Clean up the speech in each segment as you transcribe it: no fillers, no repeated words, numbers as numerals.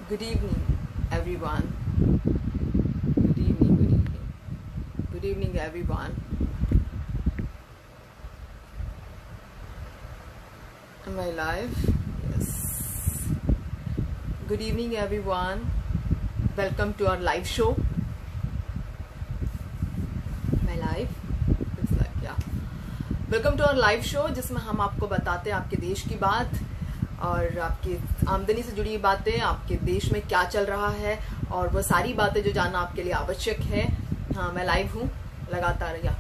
Good evening, everyone. Good evening, good evening. Good evening, everyone. Am I live? Yes. Good evening, everyone. Welcome to our live show. Am I live? Looks like, yeah. Welcome to our live show, जिसमें हम आपको बताते हैं आपके देश की बात और आपकी आमदनी से जुड़ी बातें, आपके देश में क्या चल रहा है और वो सारी बातें जो जानना आपके लिए आवश्यक है। हाँ, मैं लाइव हूँ लगातार। या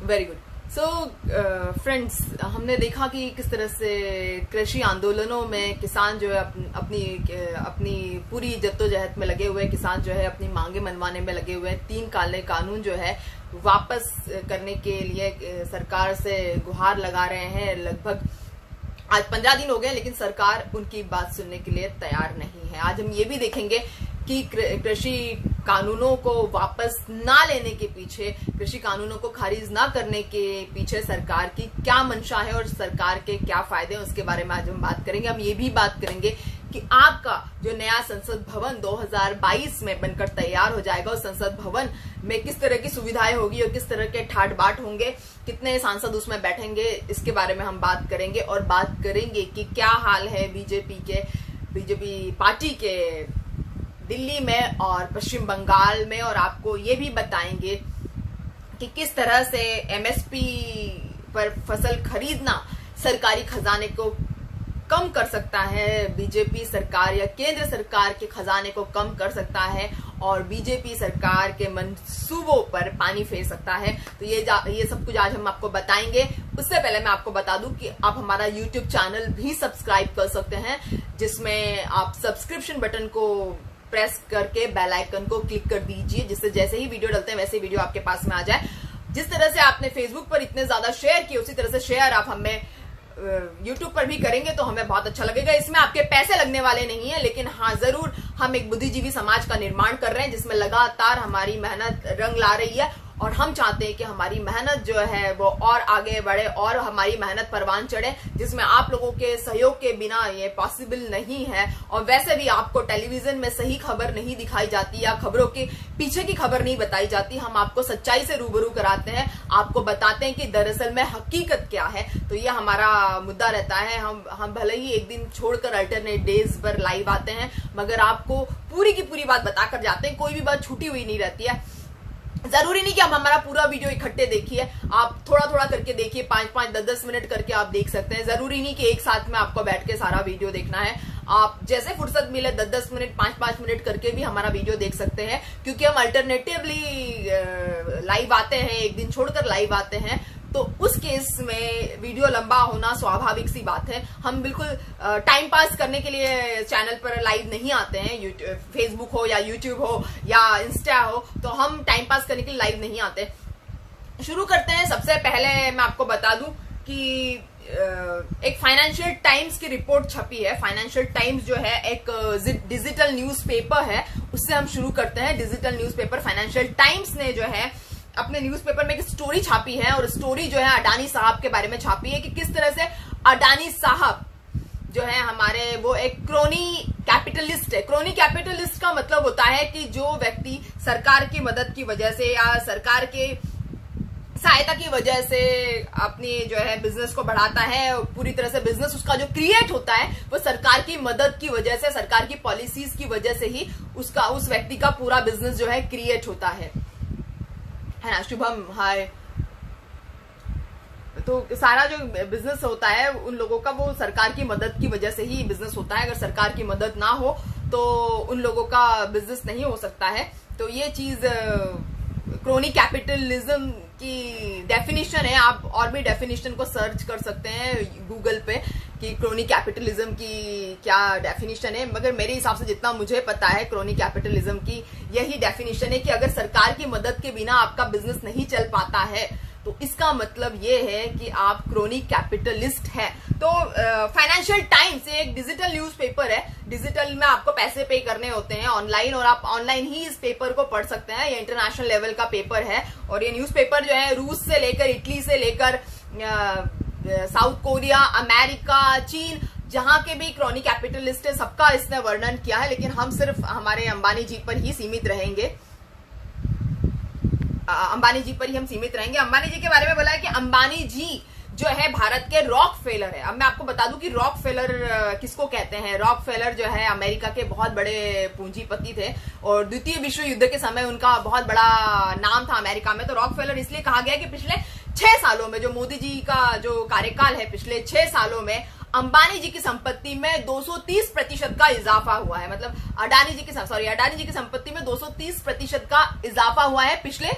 वेरी गुड। सो फ्रेंड्स, हमने देखा कि किस तरह से कृषि आंदोलनों में किसान जो है अपनी पूरी जद्दोजहद में लगे हुए, किसान जो है अपनी मांगे मनवाने में लगे हुए। 3 काले कानून जो है वापस करने के लिए सरकार से गुहार लगा रहे हैं। लगभग आज 15 दिन हो गए, लेकिन सरकार उनकी बात सुनने के लिए तैयार नहीं है। आज हम ये भी देखेंगे कि कृषि कानूनों को वापस ना लेने के पीछे, कृषि कानूनों को खारिज ना करने के पीछे सरकार की क्या मंशा है और सरकार के क्या फायदे हैं, उसके बारे में आज हम बात करेंगे। हम ये भी बात करेंगे कि आपका जो नया संसद भवन 2022 में बनकर तैयार हो जाएगा, उस संसद भवन में किस तरह की सुविधाएं होगी और किस तरह के ठाट बाट होंगे, कितने सांसद उसमें बैठेंगे, इसके बारे में हम बात करेंगे। और बात करेंगे कि क्या हाल है बीजेपी पार्टी के दिल्ली में और पश्चिम बंगाल में, और आपको ये भी बताएंगे कि किस तरह से एमएसपी पर फसल खरीदना सरकारी खजाने को कम कर सकता है, बीजेपी सरकार या केंद्र सरकार के खजाने को कम कर सकता है और बीजेपी सरकार के मंसूबों पर पानी फेर सकता है। तो ये सब कुछ आज हम आपको बताएंगे। उससे पहले मैं आपको बता दूं कि आप हमारा यूट्यूब चैनल भी सब्सक्राइब कर सकते हैं, जिसमें आप सब्सक्रिप्शन बटन को प्रेस करके बेल आइकन को क्लिक कर दीजिए, जिससे जैसे ही वीडियो डलते हैं वैसे ही वीडियो आपके पास में आ जाए। जिस तरह से आपने फेसबुक पर इतने ज्यादा शेयर किए, उसी तरह से शेयर आप हमें यूट्यूब पर भी करेंगे तो हमें बहुत अच्छा लगेगा। इसमें आपके पैसे लगने वाले नहीं है, लेकिन हाँ जरूर हम एक बुद्धिजीवी समाज का निर्माण कर रहे हैं, जिसमें लगातार हमारी मेहनत रंग ला रही है और हम चाहते हैं कि हमारी मेहनत जो है वो और आगे बढ़े और हमारी मेहनत परवान चढ़े, जिसमें आप लोगों के सहयोग के बिना ये पॉसिबल नहीं है। और वैसे भी आपको टेलीविजन में सही खबर नहीं दिखाई जाती या खबरों के पीछे की खबर नहीं बताई जाती। हम आपको सच्चाई से रूबरू कराते हैं, आपको बताते हैं कि दरअसल में हकीकत क्या है। तो ये हमारा मुद्दा रहता है। हम भले ही एक दिन छोड़कर अल्टरनेट डेज पर लाइव आते हैं, मगर आपको पूरी की पूरी बात बताकर जाते हैं, कोई भी बात छूटी हुई नहीं रहती है। जरूरी नहीं कि आप हमारा पूरा वीडियो इकट्ठे देखिए, आप थोड़ा थोड़ा करके देखिए, 5-5, 10-10 मिनट करके आप देख सकते हैं। जरूरी नहीं कि एक साथ में आपको बैठ के सारा वीडियो देखना है। आप जैसे फुर्सत मिले 10-10 मिनट, 5-5 मिनट करके भी हमारा वीडियो देख सकते हैं, क्योंकि हम अल्टरनेटिवली लाइव आते हैं, एक दिन छोड़कर लाइव आते हैं। तो उस केस में वीडियो लंबा होना स्वाभाविक सी बात है। हम बिल्कुल टाइम पास करने के लिए चैनल पर लाइव नहीं आते हैं, फेसबुक हो या यूट्यूब हो या इंस्टा हो, तो हम टाइम पास करने के लिए लाइव नहीं आते। शुरू करते हैं। सबसे पहले मैं आपको बता दूं कि एक फाइनेंशियल टाइम्स की रिपोर्ट छपी है। फाइनेंशियल टाइम्स जो है एक डिजिटल न्यूज़पेपर है, उससे हम शुरू करते हैं। डिजिटल न्यूज़पेपर फाइनेंशियल टाइम्स ने जो है अपने न्यूज़पेपर में एक स्टोरी छापी है, और स्टोरी जो है अडानी साहब के बारे में छापी है कि किस तरह से अडानी साहब जो है हमारे, वो एक क्रोनी कैपिटलिस्ट है। क्रोनी कैपिटलिस्ट का मतलब होता है कि जो व्यक्ति सरकार की मदद की वजह से या सरकार के सहायता की वजह से अपनी जो है बिजनेस को बढ़ाता है, पूरी तरह से बिजनेस उसका जो क्रिएट होता है वो सरकार की मदद की वजह से, सरकार की पॉलिसीज की वजह से ही उस व्यक्ति का पूरा बिजनेस जो है क्रिएट होता है ना। शुभम हाय। तो सारा जो बिजनेस होता है उन लोगों का, वो सरकार की मदद की वजह से ही बिजनेस होता है। अगर सरकार की मदद ना हो तो उन लोगों का बिजनेस नहीं हो सकता है। तो ये चीज क्रोनी कैपिटलिज्म की डेफिनेशन है। आप और भी डेफिनेशन को सर्च कर सकते हैं गूगल पे कि क्रोनी कैपिटलिज्म की क्या डेफिनेशन है, मगर मेरे हिसाब से जितना मुझे पता है क्रोनी कैपिटलिज्म की यही डेफिनेशन है कि अगर सरकार की मदद के बिना आपका बिजनेस नहीं चल पाता है तो इसका मतलब ये है कि आप क्रोनी कैपिटलिस्ट हैं। तो फाइनेंशियल टाइम्स एक डिजिटल न्यूज़पेपर है। डिजिटल में आपको पैसे पे करने होते हैं ऑनलाइन, और आप ऑनलाइन ही इस पेपर को पढ़ सकते हैं। ये इंटरनेशनल लेवल का पेपर है, और ये न्यूज़पेपर जो है रूस से लेकर, इटली से लेकर, साउथ कोरिया, अमेरिका, चीन, जहां के भी क्रॉनी कैपिटलिस्ट है सबका इसने वर्णन किया है, लेकिन हम सिर्फ हमारे अंबानी जी पर ही सीमित रहेंगे। अंबानी जी पर ही हम सीमित रहेंगे। अंबानी जी के बारे में बोला है कि अंबानी जी जो है भारत के रॉक फेलर है। अब मैं आपको बता दूं कि रॉक फेलर किसको कहते हैं। रॉक फेलर जो है अमेरिका के बहुत बड़े पूंजीपति थे और द्वितीय विश्व युद्ध के समय उनका बहुत बड़ा नाम था अमेरिका में। तो रॉक फेलर इसलिए कहा गया कि पिछले 6 सालों में जो मोदी जी का जो कार्यकाल है, पिछले 6 सालों में अंबानी जी की संपत्ति में 230% का इजाफा हुआ है। मतलब अडानी जी की संपत्ति में 230% का इजाफा हुआ है पिछले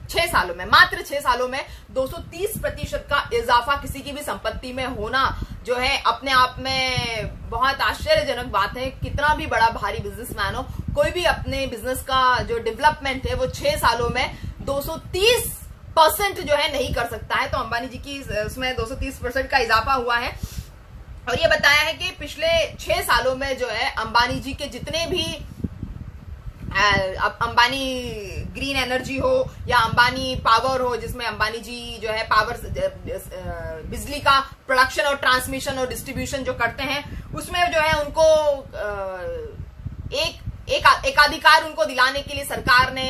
6 सालों में। मात्र 6 सालों में 230% का इजाफा किसी की भी संपत्ति में होना जो है अपने आप में बहुत आश्चर्यजनक बात है। कितना भी बड़ा भारी बिजनेसमैन हो, कोई भी अपने बिजनेस का जो डेवलपमेंट है वो 6 सालों में 230% जो है नहीं कर सकता है। तो अंबानी जी की उसमें 230% का इजाफा हुआ है। और ये बताया है कि पिछले 6 सालों में जो है अंबानी जी के जितने भी अंबानी ग्रीन एनर्जी हो या अंबानी पावर हो, जिसमें अंबानी जी जो है पावर बिजली का प्रोडक्शन और डिस्ट्रीब्यूशन जो करते हैं, उसमें जो है उनको एकाधिकार उनको दिलाने के लिए सरकार ने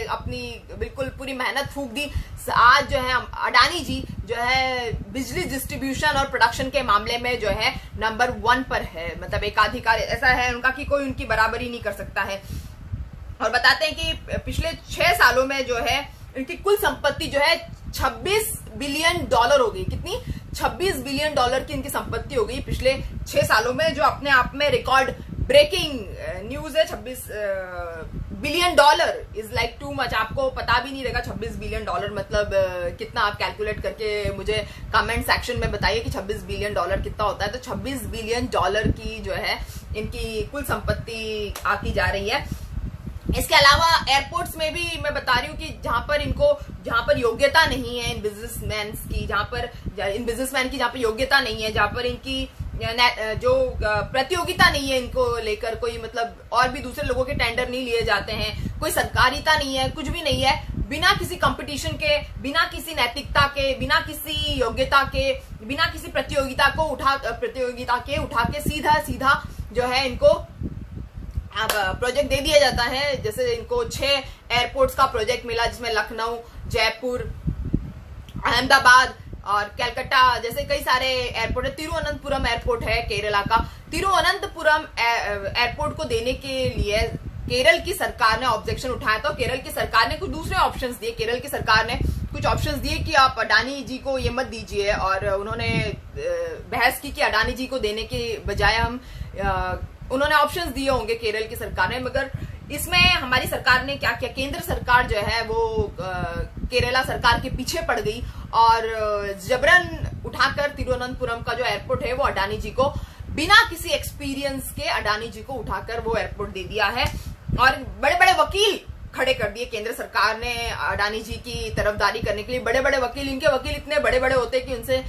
अपनी बिल्कुल पूरी मेहनत फूंक दी। आज जो है अडानी जी जो है बिजली डिस्ट्रीब्यूशन और प्रोडक्शन के मामले में जो है नंबर 1 पर है। मतलब एकाधिकार ऐसा है उनका कि कोई उनकी बराबरी नहीं कर सकता है। और बताते हैं कि पिछले 6 सालों में जो है इनकी कुल संपत्ति जो है $26 बिलियन हो गई। कितनी? $26 बिलियन की इनकी संपत्ति हो गई पिछले 6 सालों में, जो अपने आप में रिकॉर्ड ब्रेकिंग न्यूज है। $26 billion is like too much. आपको पता भी नहीं रहेगा $26 बिलियन मतलब कितना। आप कैलकुलेट करके मुझे कमेंट सेक्शन में बताइए कि $26 बिलियन कितना होता है। तो $26 बिलियन की जो है इनकी कुल संपत्ति आती जा रही है। इसके अलावा एयरपोर्ट्स में भी मैं बता रही हूँ कि जहां पर योग्यता नहीं है इन बिजनेसमैन की, जहां पर योग्यता नहीं है, जहां पर इनकी जो प्रतियोगिता नहीं है इनको लेकर, कोई मतलब और भी दूसरे लोगों के टेंडर नहीं लिए जाते हैं, कोई सरकारिता नहीं है, कुछ भी नहीं है, बिना किसी कंपटीशन के, बिना किसी नैतिकता के, बिना किसी योग्यता के, बिना किसी प्रतियोगिता के उठा के सीधा जो है इनको अब प्रोजेक्ट दे दिया जाता है। जैसे इनको 6 एयरपोर्ट्स का प्रोजेक्ट मिला, जिसमें लखनऊ, जयपुर, अहमदाबाद और कलकत्ता जैसे कई सारे एयरपोर्ट है। तिरुवनंतपुरम एयरपोर्ट है केरला का। तिरुवनंतपुरम एयरपोर्ट को देने के लिए केरल की सरकार ने ऑब्जेक्शन उठाया। तो केरल की सरकार ने कुछ दूसरे ऑप्शंस दिए। केरल की सरकार ने कुछ ऑप्शंस दिए कि आप अडानी जी को ये मत दीजिए, और उन्होंने बहस की कि अडानी जी को देने के बजाय उन्होंने ऑप्शंस दिए होंगे केरल की सरकार ने। मगर इसमें हमारी सरकार ने क्या किया, केंद्र सरकार जो है वो केरला सरकार के पीछे पड़ गई और जबरन उठाकर तिरुवनंतपुरम का जो एयरपोर्ट है वो अडानी जी को, बिना किसी एक्सपीरियंस के अडानी जी को उठाकर वो एयरपोर्ट दे दिया है। और बड़े बड़े वकील खड़े कर दिए केंद्र सरकार ने अडानी जी की तरफदारी करने के लिए। बड़े बड़े वकील, इनके वकील इतने बड़े बड़े होते हैं कि उनसे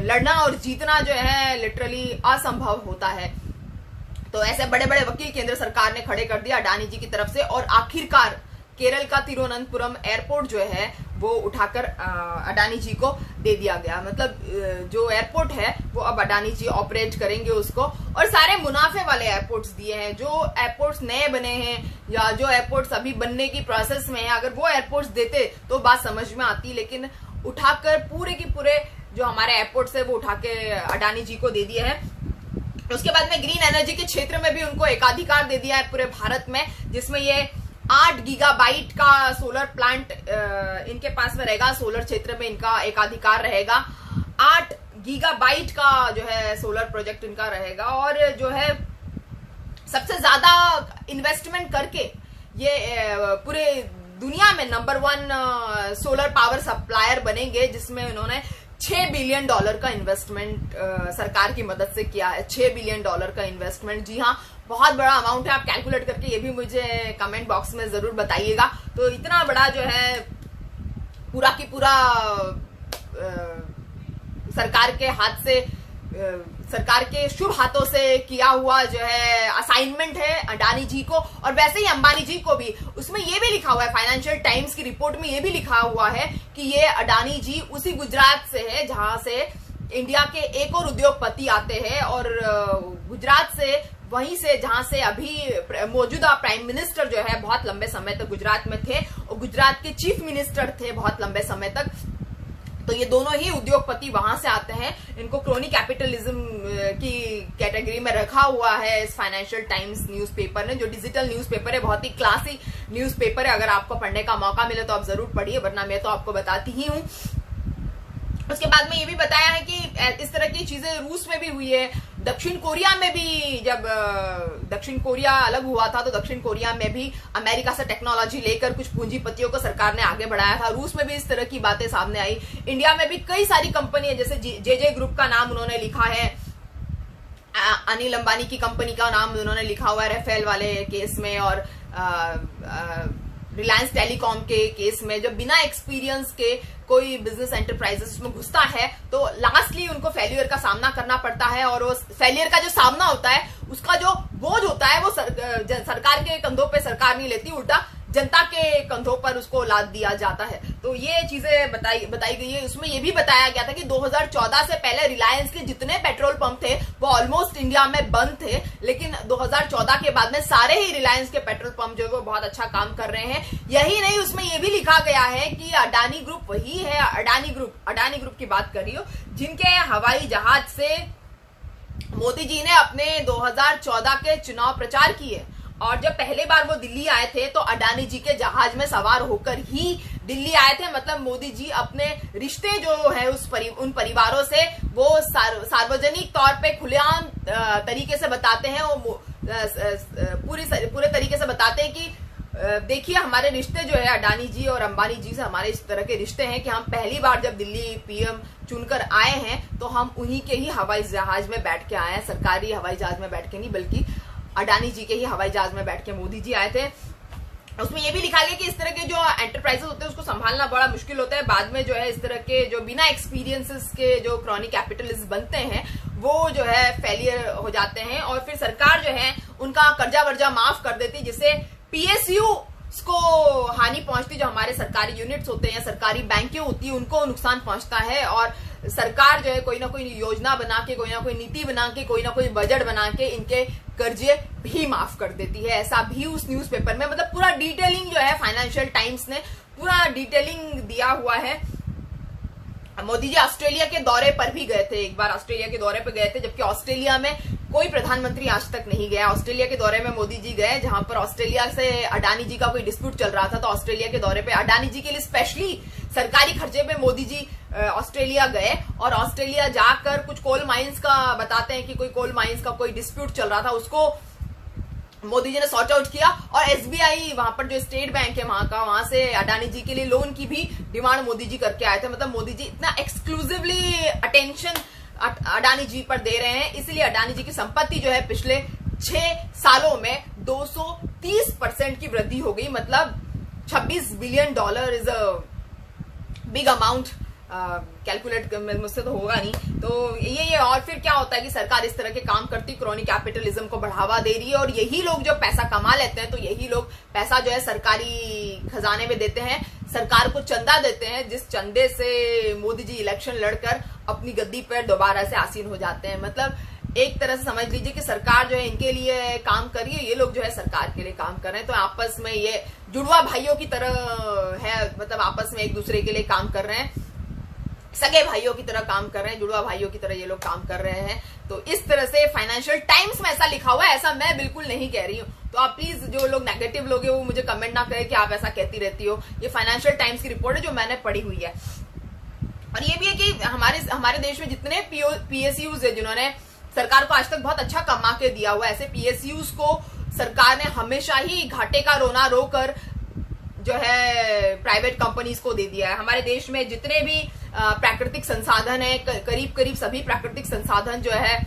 लड़ना और जीतना जो है लिटरली असंभव होता है। तो ऐसे बड़े बड़े वकील केंद्र सरकार ने खड़े कर दिया अडानी जी की तरफ से, और आखिरकार केरल का तिरुवनंतपुरम एयरपोर्ट जो है वो उठाकर अडानी जी को दे दिया गया। मतलब जो एयरपोर्ट है वो अब अडानी जी ऑपरेट करेंगे उसको। और सारे मुनाफे वाले एयरपोर्ट्स दिए हैं। जो एयरपोर्ट्स नए बने हैं या जो एयरपोर्ट्स अभी बनने की प्रोसेस में है, अगर वो एयरपोर्ट्स देते तो बात समझ में आती, लेकिन उठाकर पूरे के पूरे जो हमारे एयरपोर्ट्स है वो उठा के अडानी जी को दे दिए हैं। उसके बाद में ग्रीन एनर्जी के क्षेत्र में भी उनको एकाधिकार दे दिया है पूरे भारत में, जिसमें ये 8 गीगाबाइट का सोलर प्लांट इनके पास में रहेगा। सोलर क्षेत्र में इनका एकाधिकार रहेगा। 8 गीगाबाइट का जो है सोलर प्रोजेक्ट इनका रहेगा। और जो है सबसे ज्यादा इन्वेस्टमेंट करके ये पूरे दुनिया में नंबर 1 सोलर पावर सप्लायर बनेंगे, जिसमें उन्होंने $6 बिलियन का इन्वेस्टमेंट सरकार की मदद से किया है। $6 बिलियन का इन्वेस्टमेंट, जी हाँ, बहुत बड़ा अमाउंट है। आप कैलकुलेट करके ये भी मुझे कमेंट बॉक्स में जरूर बताइएगा। तो इतना बड़ा जो है पूरा की पूरा सरकार के हाथ से, सरकार के शुभ हाथों से किया हुआ जो है असाइनमेंट है अडानी जी को। और वैसे ही अंबानी जी को भी, उसमें ये भी लिखा हुआ है, फाइनेंशियल टाइम्स की रिपोर्ट में ये भी लिखा हुआ है कि ये अडानी जी उसी गुजरात से है जहां से इंडिया के एक और उद्योगपति आते हैं और गुजरात से, वहीं से जहां से अभी मौजूदा प्राइम मिनिस्टर जो है बहुत लंबे समय तक गुजरात में थे और गुजरात के चीफ मिनिस्टर थे बहुत लंबे समय तक। तो ये दोनों ही उद्योगपति वहां से आते हैं। इनको क्रोनी कैपिटलिज्म की कैटेगरी में रखा हुआ है इस फाइनेंशियल टाइम्स न्यूज़पेपर ने, जो डिजिटल न्यूज़पेपर है, बहुत ही क्लासी न्यूज़पेपर है। अगर आपको पढ़ने का मौका मिले तो आप जरूर पढ़िए, वरना मैं तो आपको बताती ही हूँ। उसके बाद में ये भी बताया है कि इस तरह की चीजें रूस में भी हुई है, दक्षिण कोरिया में भी। जब दक्षिण कोरिया अलग हुआ था तो दक्षिण कोरिया में भी अमेरिका से टेक्नोलॉजी लेकर कुछ पूंजीपतियों को सरकार ने आगे बढ़ाया था। रूस में भी इस तरह की बातें सामने आई। इंडिया में भी कई सारी कंपनी है, जैसे जे ग्रुप का नाम उन्होंने लिखा है, अनिल अंबानी की कंपनी का नाम उन्होंने लिखा हुआ है राफेल वाले केस में, और रिलायंस टेलीकॉम के केस में। जब बिना एक्सपीरियंस के कोई बिजनेस एंटरप्राइजेस में घुसता है तो लास्टली उनको फेल्यूर का सामना करना पड़ता है, और वो फेल्यूर का जो सामना होता है उसका जो बोझ होता है वो सरकार के कंधों पे सरकार नहीं लेती, उल्टा जनता के कंधों पर उसको लाद दिया जाता है। तो ये चीजें बताई गई है। उसमें ये भी बताया गया था कि 2014 से पहले रिलायंस के जितने पेट्रोल पंप थे वो ऑलमोस्ट इंडिया में बंद थे, लेकिन 2014 के बाद में सारे ही रिलायंस के पेट्रोल पंप जो है वो बहुत अच्छा काम कर रहे हैं। यही नहीं, उसमें ये भी लिखा गया है कि अडानी ग्रुप वही है, अडानी ग्रुप की बात कर रही हो, जिनके हवाई जहाज से मोदी जी ने अपने 2014 के चुनाव प्रचार किए। और जब पहले बार वो दिल्ली आए थे तो अडानी जी के जहाज में सवार होकर ही दिल्ली आए थे। मतलब मोदी जी अपने रिश्ते जो है उन परिवारों से वो सार्वजनिक तौर पे खुलेआम तरीके से बताते हैं, वो पूरे तरीके से बताते हैं कि देखिए हमारे रिश्ते जो है अडानी जी और अंबानी जी से हमारे इस तरह के रिश्ते हैं कि हम पहली बार जब दिल्ली पीएम चुनकर आए हैं तो हम उन्हीं के ही हवाई जहाज में बैठ के आए हैं, सरकारी हवाई जहाज में बैठ के नहीं, बल्कि अडानी जी के ही हवाई जहाज में बैठ के मोदी जी आए थे। उसमें यह भी लिखा गया कि इस तरह के जो एंटरप्राइजेस होते हैं उसको संभालना बड़ा मुश्किल होता है। बाद में जो है इस तरह के जो बिना एक्सपीरियंसेस के जो क्रॉनी कैपिटलिस्ट बनते हैं वो जो है फेलियर हो जाते हैं, और फिर सरकार जो है उनका कर्जा वर्जा माफ कर देती है, जिससे पीएसयू को हानि पहुंचती, जो हमारे सरकारी यूनिट्स होते हैं, सरकारी बैंकें होती है, उनको नुकसान पहुंचता है। और सरकार जो है कोई ना कोई योजना बना के, कोई ना कोई नीति बना के, कोई ना कोई बजट बना के इनके कर्जे भी माफ कर देती है। ऐसा भी उस न्यूज़पेपर में, मतलब पूरा डिटेलिंग जो है फाइनेंशियल टाइम्स ने पूरा डिटेलिंग दिया हुआ है। मोदी जी ऑस्ट्रेलिया के दौरे पर भी गए थे, एक बार ऑस्ट्रेलिया के दौरे पर गए थे, जबकि ऑस्ट्रेलिया में कोई प्रधानमंत्री आज तक नहीं गया। ऑस्ट्रेलिया के दौरे में मोदी जी गए, जहां पर ऑस्ट्रेलिया से अडानी जी का कोई डिस्प्यूट चल रहा था, तो ऑस्ट्रेलिया के दौरे पे अडानी जी के लिए स्पेशली सरकारी खर्चे पे मोदी जी ऑस्ट्रेलिया गए, और ऑस्ट्रेलिया जाकर कुछ कोल माइंस का बताते हैं कि कोई कोल माइंस का कोई डिस्प्यूट चल रहा था, उसको मोदी जी ने सॉर्ट आउट किया। और एसबीआई वहां पर जो स्टेट बैंक है वहां से अडानी जी के लिए लोन की भी डिमांड मोदी जी करके आए थे। मतलब मोदी जी इतना एक्सक्लूसिवली अटेंशन अडानी जी पर दे रहे हैं, इसलिए अडानी जी की संपत्ति जो है पिछले 6 सालों में 230% की वृद्धि हो गई। मतलब $26 billion is a big amount. Calculate मुझसे तो होगा नहीं। तो ये और फिर क्या होता है कि सरकार इस तरह के काम करती, क्रॉनी कैपिटलिज्म को बढ़ावा दे रही है, और यही लोग जो पैसा कमा लेते हैं तो यही लोग पैसा जो है सरकारी खजाने में देते हैं, सरकार को चंदा देते हैं, जिस चंदे से मोदी जी इलेक्शन लड़कर अपनी गद्दी पर दोबारा से आसीन हो जाते हैं। मतलब एक तरह से समझ लीजिए कि सरकार जो है इनके लिए काम कर रही है, ये लोग जो है सरकार के लिए काम कर रहे हैं। तो आपस में ये जुड़वा भाइयों की तरह है, मतलब आपस में एक दूसरे के लिए काम कर रहे हैं, सगे भाइयों की तरह काम कर रहे हैं, जुड़वा भाइयों की तरह ये लोग काम कर रहे हैं। तो इस तरह से फाइनेंशियल टाइम्स में ऐसा लिखा हुआ है, ऐसा मैं बिल्कुल नहीं कह रही हूँ। तो आप प्लीज जो लोग नेगेटिव लोग हैं वो मुझे कमेंट ना करें कि आप ऐसा कहती रहती हो। ये फाइनेंशियल टाइम्स की रिपोर्ट है जो मैंने पढ़ी हुई है। और ये भी है कि हमारे देश में जितने पीएसयूज है जिन्होंने सरकार को आज तक बहुत अच्छा कमा के दिया हुआ है, ऐसे पीएसयूज को सरकार ने हमेशा ही घाटे का रोना रोकर जो है प्राइवेट कंपनीज को दे दिया है। हमारे देश में जितने भी प्राकृतिक संसाधन है, करीब सभी प्राकृतिक संसाधन जो है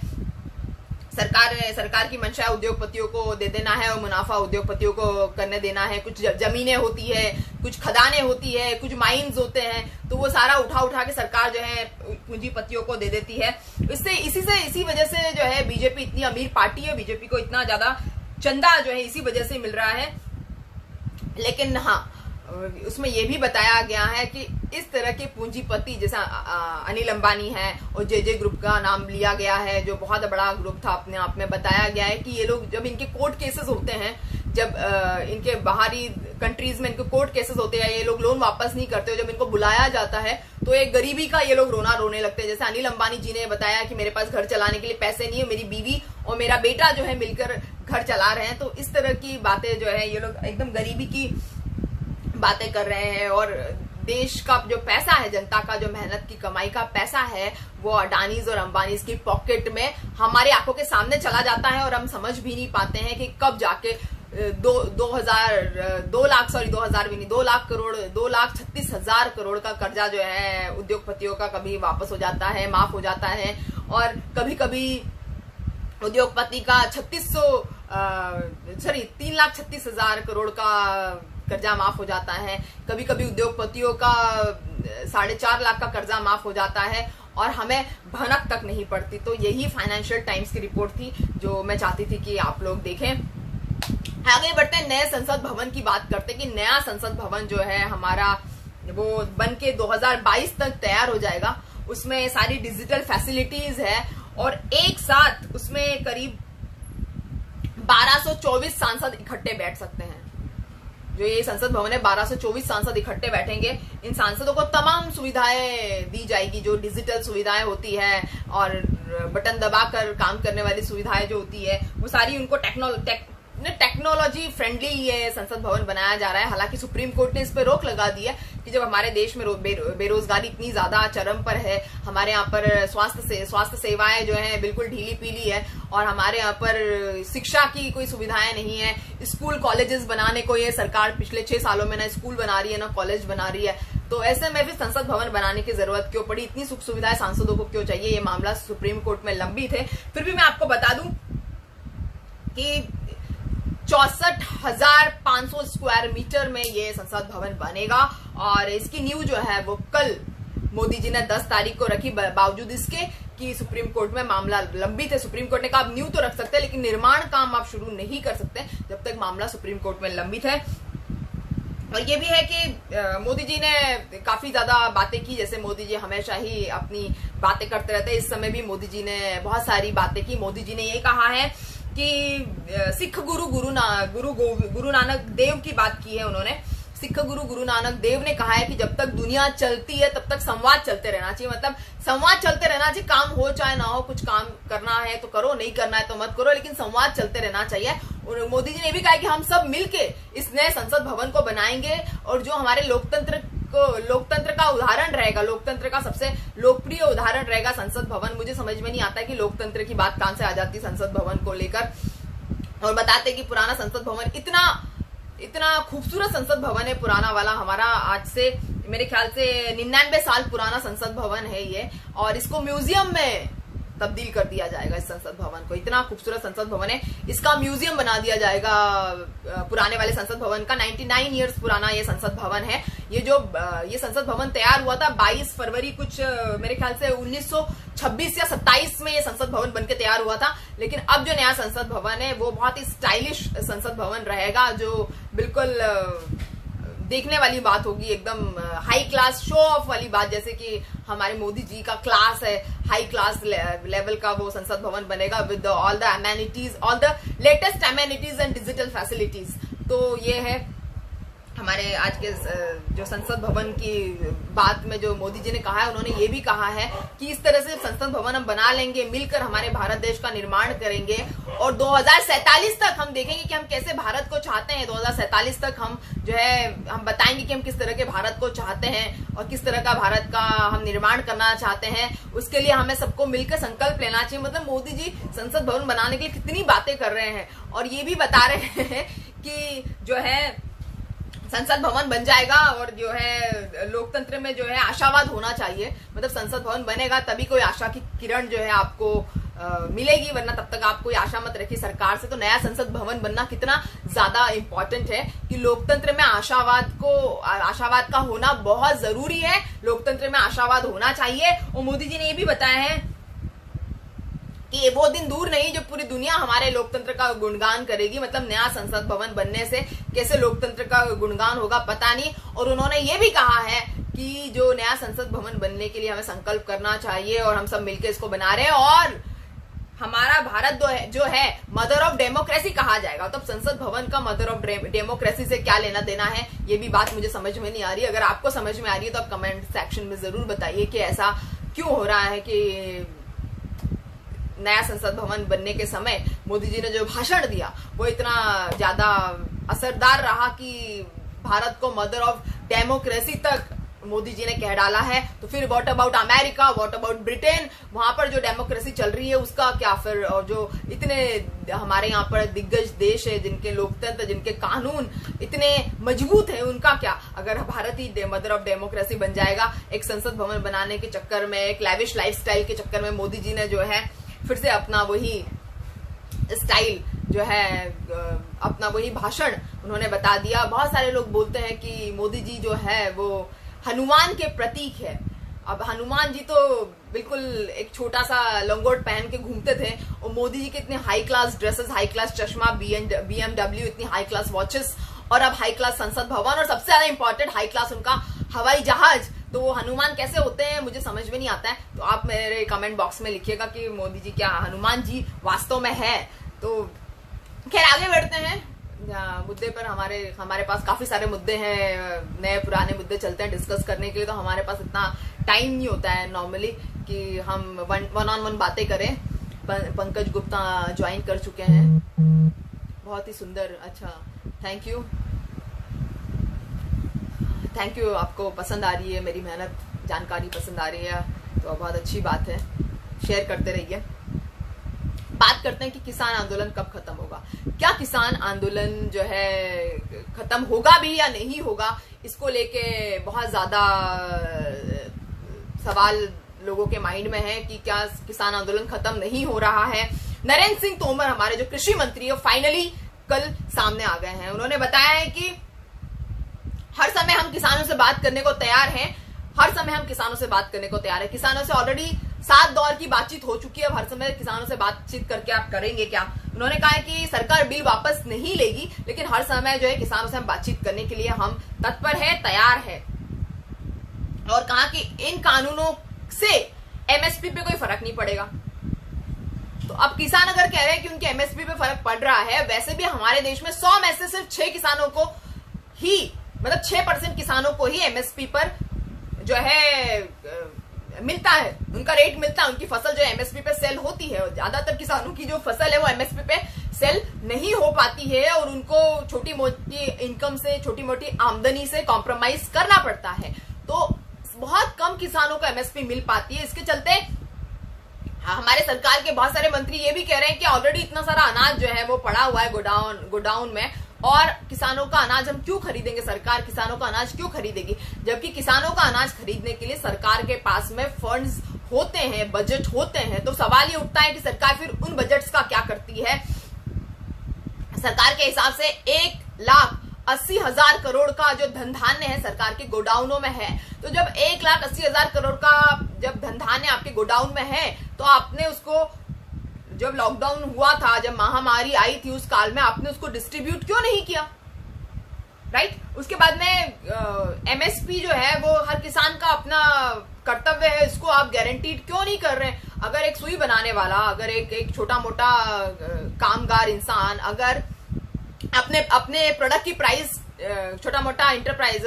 सरकार की मंशा उद्योगपतियों को दे देना है, और मुनाफा उद्योगपतियों को करने देना है। कुछ जमीनें होती है, कुछ खदानें होती है, कुछ माइंस होते हैं, तो वो सारा उठा के सरकार जो है पूंजीपतियों को दे देती है। इसी वजह से जो है बीजेपी इतनी अमीर पार्टी है, बीजेपी को इतना ज्यादा चंदा जो है इसी वजह से मिल रहा है। लेकिन हाँ, उसमें यह भी बताया गया है कि इस तरह के पूंजीपति जैसा अनिल अंबानी है और जे ग्रुप का नाम लिया गया है, जो बहुत बड़ा ग्रुप था, अपने आप में बताया गया है कि ये लोग जब इनके कोर्ट केसेस होते हैं, जब इनके बाहरी कंट्रीज में इनके कोर्ट केसेस होते हैं, ये लोग लोन वापस नहीं करते, जब इनको बुलाया जाता है तो एक गरीबी का ये लोग रोने लगते हैं। जैसे अनिल अंबानी जी ने बताया कि मेरे पास घर चलाने के लिए पैसे नहीं है, मेरी बीवी और मेरा बेटा जो है मिलकर घर चला रहे हैं। तो इस तरह की बातें जो है ये लोग एकदम गरीबी की बातें कर रहे हैं। और देश का जो पैसा है, जनता का जो मेहनत की कमाई का पैसा है, वो अडानीज और अंबानीज की पॉकेट में हमारे आंखों के सामने चला जाता है और हम समझ भी नहीं पाते हैं कि कब जाके 2,36,000 करोड़ का कर्जा जो है उद्योगपतियों का कभी वापस हो जाता है, माफ हो जाता है। और कभी कभी उद्योगपति का 3,36,000 करोड़ का कर्जा माफ हो जाता है, कभी कभी उद्योगपतियों का 4.5 लाख का कर्जा माफ हो जाता है और हमें भनक तक नहीं पड़ती। तो यही फाइनेंशियल टाइम्स की रिपोर्ट थी जो मैं चाहती थी कि आप लोग देखें। आगे बढ़ते हैं, नए संसद भवन की बात करते हैं कि नया संसद भवन जो है हमारा वो बन के 2022 तक तैयार हो जाएगा। उसमें सारी डिजिटल फैसिलिटीज है और एक साथ उसमें करीब 1224 सांसद इकट्ठे बैठ सकते हैं। जो ये संसद भवन है, 1224 सांसद इकट्ठे बैठेंगे। इन सांसदों को तमाम सुविधाएं दी जाएगी, जो डिजिटल सुविधाएं होती है और बटन दबाकर काम करने वाली सुविधाएं जो होती है, वो सारी उनको टेक्नोलॉजी फ्रेंडली ये संसद भवन बनाया जा रहा है। हालांकि सुप्रीम कोर्ट ने इस पर रोक लगा दी है कि जब हमारे देश में बेरोजगारी इतनी ज्यादा चरम पर है, हमारे यहाँ पर स्वास्थ्य सेवाएं जो है बिल्कुल ढीली पीली है और हमारे यहाँ पर शिक्षा की कोई सुविधाएं नहीं है। स्कूल कॉलेजेस बनाने को ये सरकार पिछले 6 सालों में ना स्कूल बना रही है ना कॉलेज बना रही है। तो ऐसे में भी संसद भवन बनाने की जरूरत क्यों पड़ी, इतनी सुख सुविधाएं सांसदों को क्यों चाहिए? ये मामला सुप्रीम कोर्ट में लंबित है। फिर भी मैं आपको बता दूं कि 64,500 स्क्वायर मीटर में ये संसद भवन बनेगा और इसकी न्यू जो है वो कल मोदी जी ने 10 तारीख को रखी, बावजूद इसके कि सुप्रीम कोर्ट में मामला लंबित है। सुप्रीम कोर्ट ने कहा आप न्यू तो रख सकते हैं लेकिन निर्माण काम आप शुरू नहीं कर सकते जब तक मामला सुप्रीम कोर्ट में लंबित है। और ये भी है कि मोदी जी ने काफी ज्यादा बातें की, जैसे मोदी जी हमेशा ही अपनी बातें करते रहते हैं। इस समय भी मोदी जी ने बहुत सारी बातें की। मोदी जी ने ये कहा है कि सिख गुरु नानक देव की बात की है उन्होंने। सिख गुरु नानक देव ने कहा है कि जब तक दुनिया चलती है तब तक संवाद चलते रहना चाहिए। मतलब संवाद चलते रहना चाहिए, काम हो चाहे ना हो, कुछ काम करना है तो करो, नहीं करना है तो मत करो, लेकिन संवाद चलते रहना चाहिए। और मोदी जी ने भी कहा कि हम सब मिलके इस नए संसद भवन को बनाएंगे और जो हमारे लोकतंत्र का उदाहरण रहेगा, लोकतंत्र का सबसे लोकप्रिय उदाहरण रहेगा संसद भवन। मुझे समझ में नहीं आता है कि लोकतंत्र की बात कहां से आ जाती है संसद भवन को लेकर। और बताते कि पुराना संसद भवन इतना खूबसूरत संसद भवन है पुराना वाला हमारा, आज से मेरे ख्याल से 99 साल पुराना संसद भवन है ये, और इसको म्यूजियम में तब्दील कर दिया जाएगा। इस संसद भवन को, इतना खूबसूरत संसद भवन है, इसका म्यूजियम बना दिया जाएगा पुराने वाले संसद भवन का। 99 इयर्स पुराना ये संसद भवन है। ये संसद भवन तैयार हुआ था 22 फरवरी कुछ मेरे ख्याल से 1926 या 27 में ये संसद भवन बनके तैयार हुआ था। लेकिन अब जो नया संसद भवन है वो बहुत ही स्टाइलिश संसद भवन रहेगा, जो बिल्कुल देखने वाली बात होगी, एकदम हाई क्लास शो ऑफ वाली बात, जैसे कि हमारे मोदी जी का क्लास है, हाई क्लास लेवल का वो संसद भवन बनेगा with all the amenities, all the latest amenities and digital facilities. तो ये है हमारे आज के जो संसद भवन की बात में जो मोदी जी ने कहा है। उन्होंने ये भी कहा है कि इस तरह से संसद भवन हम बना लेंगे, मिलकर हमारे भारत देश का निर्माण करेंगे और 2047 तक हम देखेंगे कि हम कैसे भारत को चाहते हैं। 2047 तक हम जो है हम बताएंगे कि हम किस तरह के भारत को चाहते हैं और किस तरह का भारत का हम निर्माण करना चाहते हैं। उसके लिए हमें सबको मिलकर संकल्प लेना चाहिए। मतलब मोदी जी संसद भवन बनाने के लिए कितनी बातें कर रहे हैं और ये भी बता रहे हैं कि जो है संसद भवन बन जाएगा और जो है लोकतंत्र में जो है आशावाद होना चाहिए। मतलब संसद भवन बनेगा तभी कोई आशा की किरण जो है आपको मिलेगी, वरना तब तक आप कोई आशा मत रखिए सरकार से। तो नया संसद भवन बनना कितना ज्यादा इंपॉर्टेंट है कि लोकतंत्र में आशावाद का होना बहुत जरूरी है। लोकतंत्र में आशावाद होना चाहिए। और मोदी जी ने ये भी बताया है कि वो दिन दूर नहीं जब पूरी दुनिया हमारे लोकतंत्र का गुणगान करेगी। मतलब नया संसद भवन बनने से कैसे लोकतंत्र का गुणगान होगा पता नहीं। और उन्होंने ये भी कहा है कि जो नया संसद भवन बनने के लिए हमें संकल्प करना चाहिए और हम सब मिलकर इसको बना रहे हैं, और हमारा भारत जो है मदर ऑफ डेमोक्रेसी कहा जाएगा। तब संसद भवन का मदर ऑफ डेमोक्रेसी से क्या लेना देना है, ये भी बात मुझे समझ में नहीं आ रही। अगर आपको समझ में आ रही है तो आप कमेंट सेक्शन में जरूर बताइए कि ऐसा क्यों हो रहा है कि नया संसद भवन बनने के समय मोदी जी ने जो भाषण दिया वो इतना ज्यादा असरदार रहा कि भारत को मदर ऑफ डेमोक्रेसी तक मोदी जी ने कह डाला है। तो फिर what about America, what about Britain, वहां पर जो डेमोक्रेसी चल रही है उसका क्या फिर? और जो इतने हमारे यहाँ पर दिग्गज देश है जिनके लोकतंत्र, जिनके कानून इतने मजबूत है, उनका क्या? अगर भारत ही मदर ऑफ डेमोक्रेसी बन जाएगा एक संसद भवन बनाने के चक्कर में, एक लैविश लाइफस्टाइल के चक्कर में मोदी जी ने जो है फिर से अपना वही स्टाइल जो है, अपना वही भाषण उन्होंने बता दिया। बहुत सारे लोग बोलते हैं कि मोदी जी जो है वो हनुमान के प्रतीक है। अब हनुमान जी तो बिल्कुल एक छोटा सा लंगोट पहन के घूमते थे, और मोदी जी के इतने high class dresses, high class चश्मा, BMW, इतनी हाई क्लास वॉचेस, और अब हाई क्लास संसद भवन, और सबसे ज्यादा इंपॉर्टेंट हाई क्लास उनका हवाई जहाज। तो वो हनुमान कैसे होते हैं मुझे समझ में नहीं आता है। तो आप मेरे कमेंट बॉक्स में लिखिएगा कि मोदी जी क्या हनुमान जी वास्तव में है। तो खैर आगे बढ़ते हैं मुद्दे पर। हमारे पास काफी सारे मुद्दे हैं, नए पुराने मुद्दे चलते हैं डिस्कस करने के लिए। तो हमारे पास इतना टाइम नहीं होता है नॉर्मली कि हम वन ऑन वन बातें करें। पंकज गुप्ता ज्वाइन कर चुके हैं, बहुत ही सुंदर। अच्छा, थैंक यू। आपको पसंद आ रही है मेरी मेहनत, जानकारी पसंद आ रही है तो बहुत अच्छी बात है, शेयर करते रहिए। बात करते हैं कि किसान आंदोलन कब खत्म होगा। क्या किसान आंदोलन जो है खत्म होगा भी या नहीं होगा, इसको लेके बहुत ज्यादा सवाल लोगों के माइंड में है कि क्या किसान आंदोलन खत्म नहीं हो रहा है। नरेंद्र सिंह तोमर हमारे जो कृषि मंत्री है फाइनली कल सामने आ गए हैं। उन्होंने बताया है कि हर समय हम किसानों से बात करने को तैयार हैं, किसानों से ऑलरेडी 7 दौर की बातचीत हो चुकी है। अब हर समय किसानों से बातचीत करके आप करेंगे क्या? उन्होंने कहा है कि सरकार बिल वापस नहीं लेगी, लेकिन हर समय जो है किसानों से हम बातचीत करने के लिए हम तत्पर है, तैयार है। और कहा कि इन कानूनों से MSP पे कोई फर्क नहीं पड़ेगा। तो अब किसान अगर कह रहे हैं कि उनके MSP पे फर्क पड़ रहा है, वैसे भी हमारे देश में 100 में से सिर्फ 6 किसानों को ही, मतलब 6% किसानों को ही MSP पर जो है मिलता है, उनका रेट मिलता है, उनकी फसल जो MSP पे सेल होती है। और ज्यादातर किसानों की जो फसल है वो MSP पे सेल नहीं हो पाती है, और उनको छोटी मोटी इनकम से, छोटी मोटी आमदनी से कॉम्प्रोमाइज करना पड़ता है। तो बहुत कम किसानों को MSP मिल पाती है। इसके चलते हमारे सरकार के बहुत सारे मंत्री ये भी कह रहे हैं कि ऑलरेडी इतना सारा अनाज जो है वो पड़ा हुआ है गोडाउन में, और किसानों का अनाज हम क्यों खरीदेंगे? सरकार किसानों का अनाज क्यों खरीदेगी? जबकि किसानों का अनाज खरीदने के लिए सरकार के पास में फंड्स होते हैं, बजट होते हैं। तो सवाल ये उठता है कि सरकार फिर उन बजट्स का क्या करती है? सरकार के हिसाब से 1,80,000 करोड़ का जो धन धान्य है सरकार के गोडाउनों में है। तो जब 1,80,000 करोड़ का जब धन धान्य आपके गोडाउन में है, तो आपने उसको, जब लॉकडाउन हुआ था, जब महामारी आई थी, उस काल में आपने उसको डिस्ट्रीब्यूट क्यों नहीं किया? राइट? उसके बाद में MSP जो है वो हर किसान का अपना कर्तव्य है, इसको आप गारंटीड क्यों नहीं कर रहे हैं? अगर एक सुई बनाने वाला, अगर एक छोटा मोटा कामगार इंसान अगर अपने प्रोडक्ट की प्राइस, छोटा मोटा इंटरप्राइज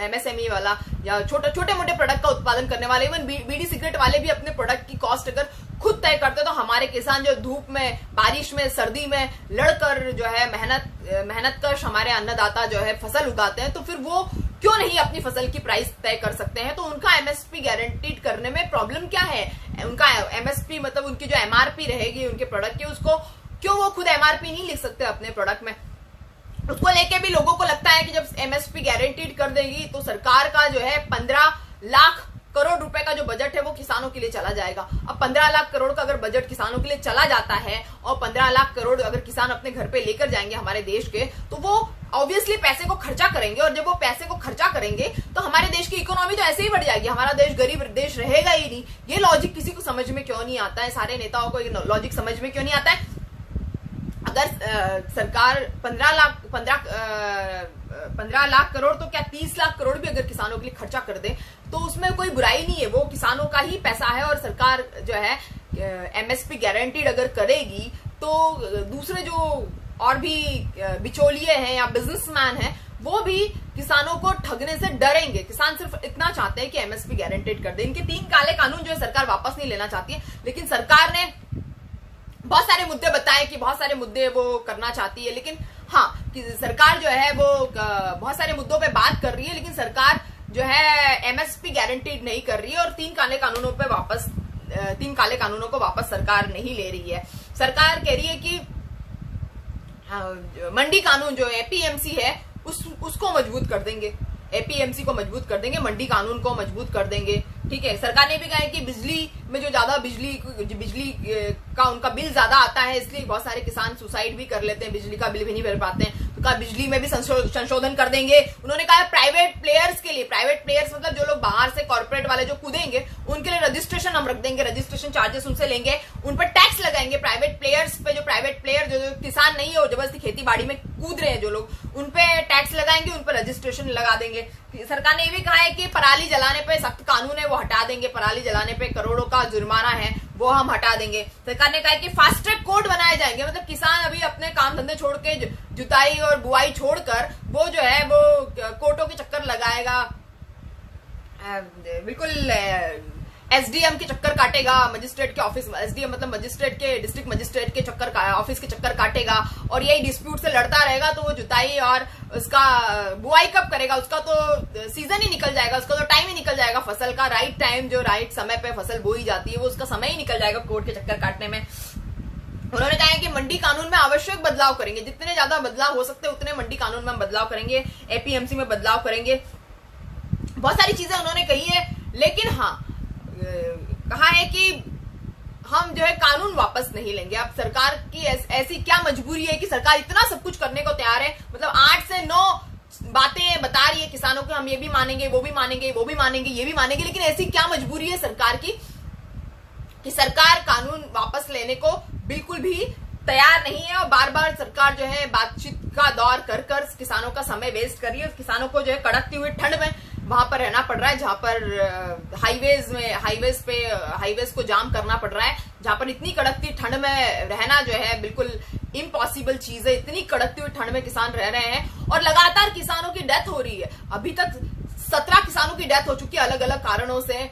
MSME वाला या छोटे मोटे प्रोडक्ट का उत्पादन करने वाले, इवन बीड़ी सिगरेट वाले भी अपने प्रोडक्ट की कॉस्ट अगर खुद तय करते, तो हमारे किसान जो धूप में, बारिश में, सर्दी में लड़कर जो है मेहनत कर हमारे अन्नदाता जो है फसल उगाते हैं, तो फिर वो क्यों नहीं अपनी फसल की प्राइस तय कर सकते हैं? तो उनका MSP गारंटीड करने में प्रॉब्लम क्या है? उनका MSP मतलब उनकी जो MRP रहेगी उनके प्रोडक्ट की, उसको क्यों वो खुद MRP नहीं लिख सकते अपने प्रोडक्ट में? उसको लेके भी लोगों को लगता है कि जब MSP गारंटीड कर देगी तो सरकार का जो है 15 लाख करोड़ रुपए का जो बजट है वो किसानों के लिए चला जाएगा। अब 15 लाख करोड़ का अगर बजट किसानों के लिए चला जाता है और 15 लाख करोड़ अगर किसान अपने घर पे लेकर जाएंगे हमारे देश के, तो वो ऑब्वियसली पैसे को खर्चा करेंगे, और जब वो पैसे को खर्चा करेंगे तो हमारे देश की इकोनॉमी तो ऐसे ही बढ़ जाएगी, हमारा देश गरीब देश रहेगा ही नहीं। ये लॉजिक किसी को समझ में क्यों नहीं आता है, सारे नेताओं को ये लॉजिक समझ में क्यों नहीं आता है? अगर सरकार 15 लाख करोड़ तो क्या 30 लाख करोड़ भी अगर किसानों के लिए खर्चा कर दे तो उसमें कोई बुराई नहीं है, वो किसानों का ही पैसा है। और सरकार जो है एमएसपी गारंटीड अगर करेगी तो दूसरे जो और भी बिचौलिए हैं या बिजनेसमैन हैं वो भी किसानों को ठगने से डरेंगे। किसान सिर्फ इतना चाहते हैं कि एमएसपी गारंटीड कर दे। इनके 3 काले कानून जो है सरकार वापस नहीं लेना चाहती है, लेकिन सरकार ने बहुत सारे मुद्दे बताए कि बहुत सारे मुद्दे वो करना चाहती है, लेकिन हाँ कि सरकार जो है वो बहुत सारे मुद्दों पे बात कर रही है, लेकिन सरकार जो है एमएसपी गारंटीड नहीं कर रही है और 3 काले कानूनों को वापस सरकार नहीं ले रही है। सरकार कह रही है कि मंडी कानून जो एपीएमसी है उसको मजबूत कर देंगे, एपीएमसी को मजबूत कर देंगे, मंडी कानून को मजबूत कर देंगे। ठीक है, सरकार ने भी कहा है कि बिजली में जो ज्यादा बिजली का उनका बिल ज्यादा आता है इसलिए बहुत सारे किसान सुसाइड भी कर लेते हैं, बिजली का बिल भी नहीं भर पाते हैं, तो कहा बिजली में भी संशोधन कर देंगे। उन्होंने कहा प्राइवेट प्लेयर्स के लिए, प्राइवेट प्लेयर्स मतलब जो लोग बाहर से कॉर्पोरेट वाले जो कूदेंगे उनके लिए रजिस्ट्रेशन हम रख देंगे, रजिस्ट्रेशन चार्जेस उनसे लेंगे, उन पर टैक्स लगाएंगे। प्राइवेट प्लेयर्स पे जो प्राइवेट प्लेयर जो किसान नहीं है वो जबरदस्ती खेती बाड़ी में कूद रहे हैं जो लोग, उन पे टैक्स लगाएंगे, उन पर रजिस्ट्रेशन लगा देंगे। सरकार ने ये भी कहा है कि पराली जलाने पे सख्त कानून है वो हटा देंगे, पराली जलाने पे करोड़ों का जुर्माना है वो हम हटा देंगे। सरकार ने कहा है कि फास्ट ट्रैक कोर्ट बनाए जाएंगे, मतलब किसान अभी अपने काम धंधे छोड़ के जुताई और बुआई छोड़कर वो जो है वो कोर्टों के चक्कर लगाएगा, बिल्कुल एसडीएम के चक्कर काटेगा, मजिस्ट्रेट के ऑफिस, एसडीएम मतलब मजिस्ट्रेट के, डिस्ट्रिक्ट मजिस्ट्रेट के चक्कर ऑफिस के चक्कर काटेगा और यही डिस्प्यूट से लड़ता रहेगा। तो वो जुताई और उसका बुआई कब करेगा, उसका तो सीजन ही निकल जाएगा, उसका तो टाइम ही निकल जाएगा, फसल का राइट टाइम जो राइट समय पे फसल बोई जाती है वो उसका समय ही निकल जाएगा कोर्ट के चक्कर काटने में। उन्होंने कहा है कि मंडी कानून में आवश्यक बदलाव करेंगे, जितने ज्यादा बदलाव हो सकते हैं उतने मंडी कानून में हम बदलाव करेंगे, एपीएमसी में बदलाव करेंगे, बहुत सारी चीजें उन्होंने कही है। लेकिन हाँ कहा है कि हम जो है कानून वापस नहीं लेंगे। अब सरकार की ऐसी क्या मजबूरी है कि सरकार इतना सब कुछ करने को तैयार है, मतलब 8 से 9 बातें बता रही है किसानों को, हम ये भी मानेंगे, वो भी मानेंगे, वो भी मानेंगे, ये भी मानेंगे, लेकिन ऐसी क्या मजबूरी है सरकार की कि सरकार कानून वापस लेने को बिल्कुल भी तैयार नहीं है और बार बार सरकार जो है बातचीत का दौर कर कर किसानों का समय वेस्ट कर रही है। किसानों को जो है कड़कती हुई ठंड में वहां पर रहना पड़ रहा है, जहां पर हाईवेज को जाम करना पड़ रहा है, जहां पर इतनी कड़कती ठंड में रहना जो है बिल्कुल इम्पॉसिबल चीज है। इतनी कड़कती हुई ठंड में किसान रह रहे हैं और लगातार किसानों की डेथ हो रही है। अभी तक 17 किसानों की डेथ हो चुकी है अलग अलग कारणों से,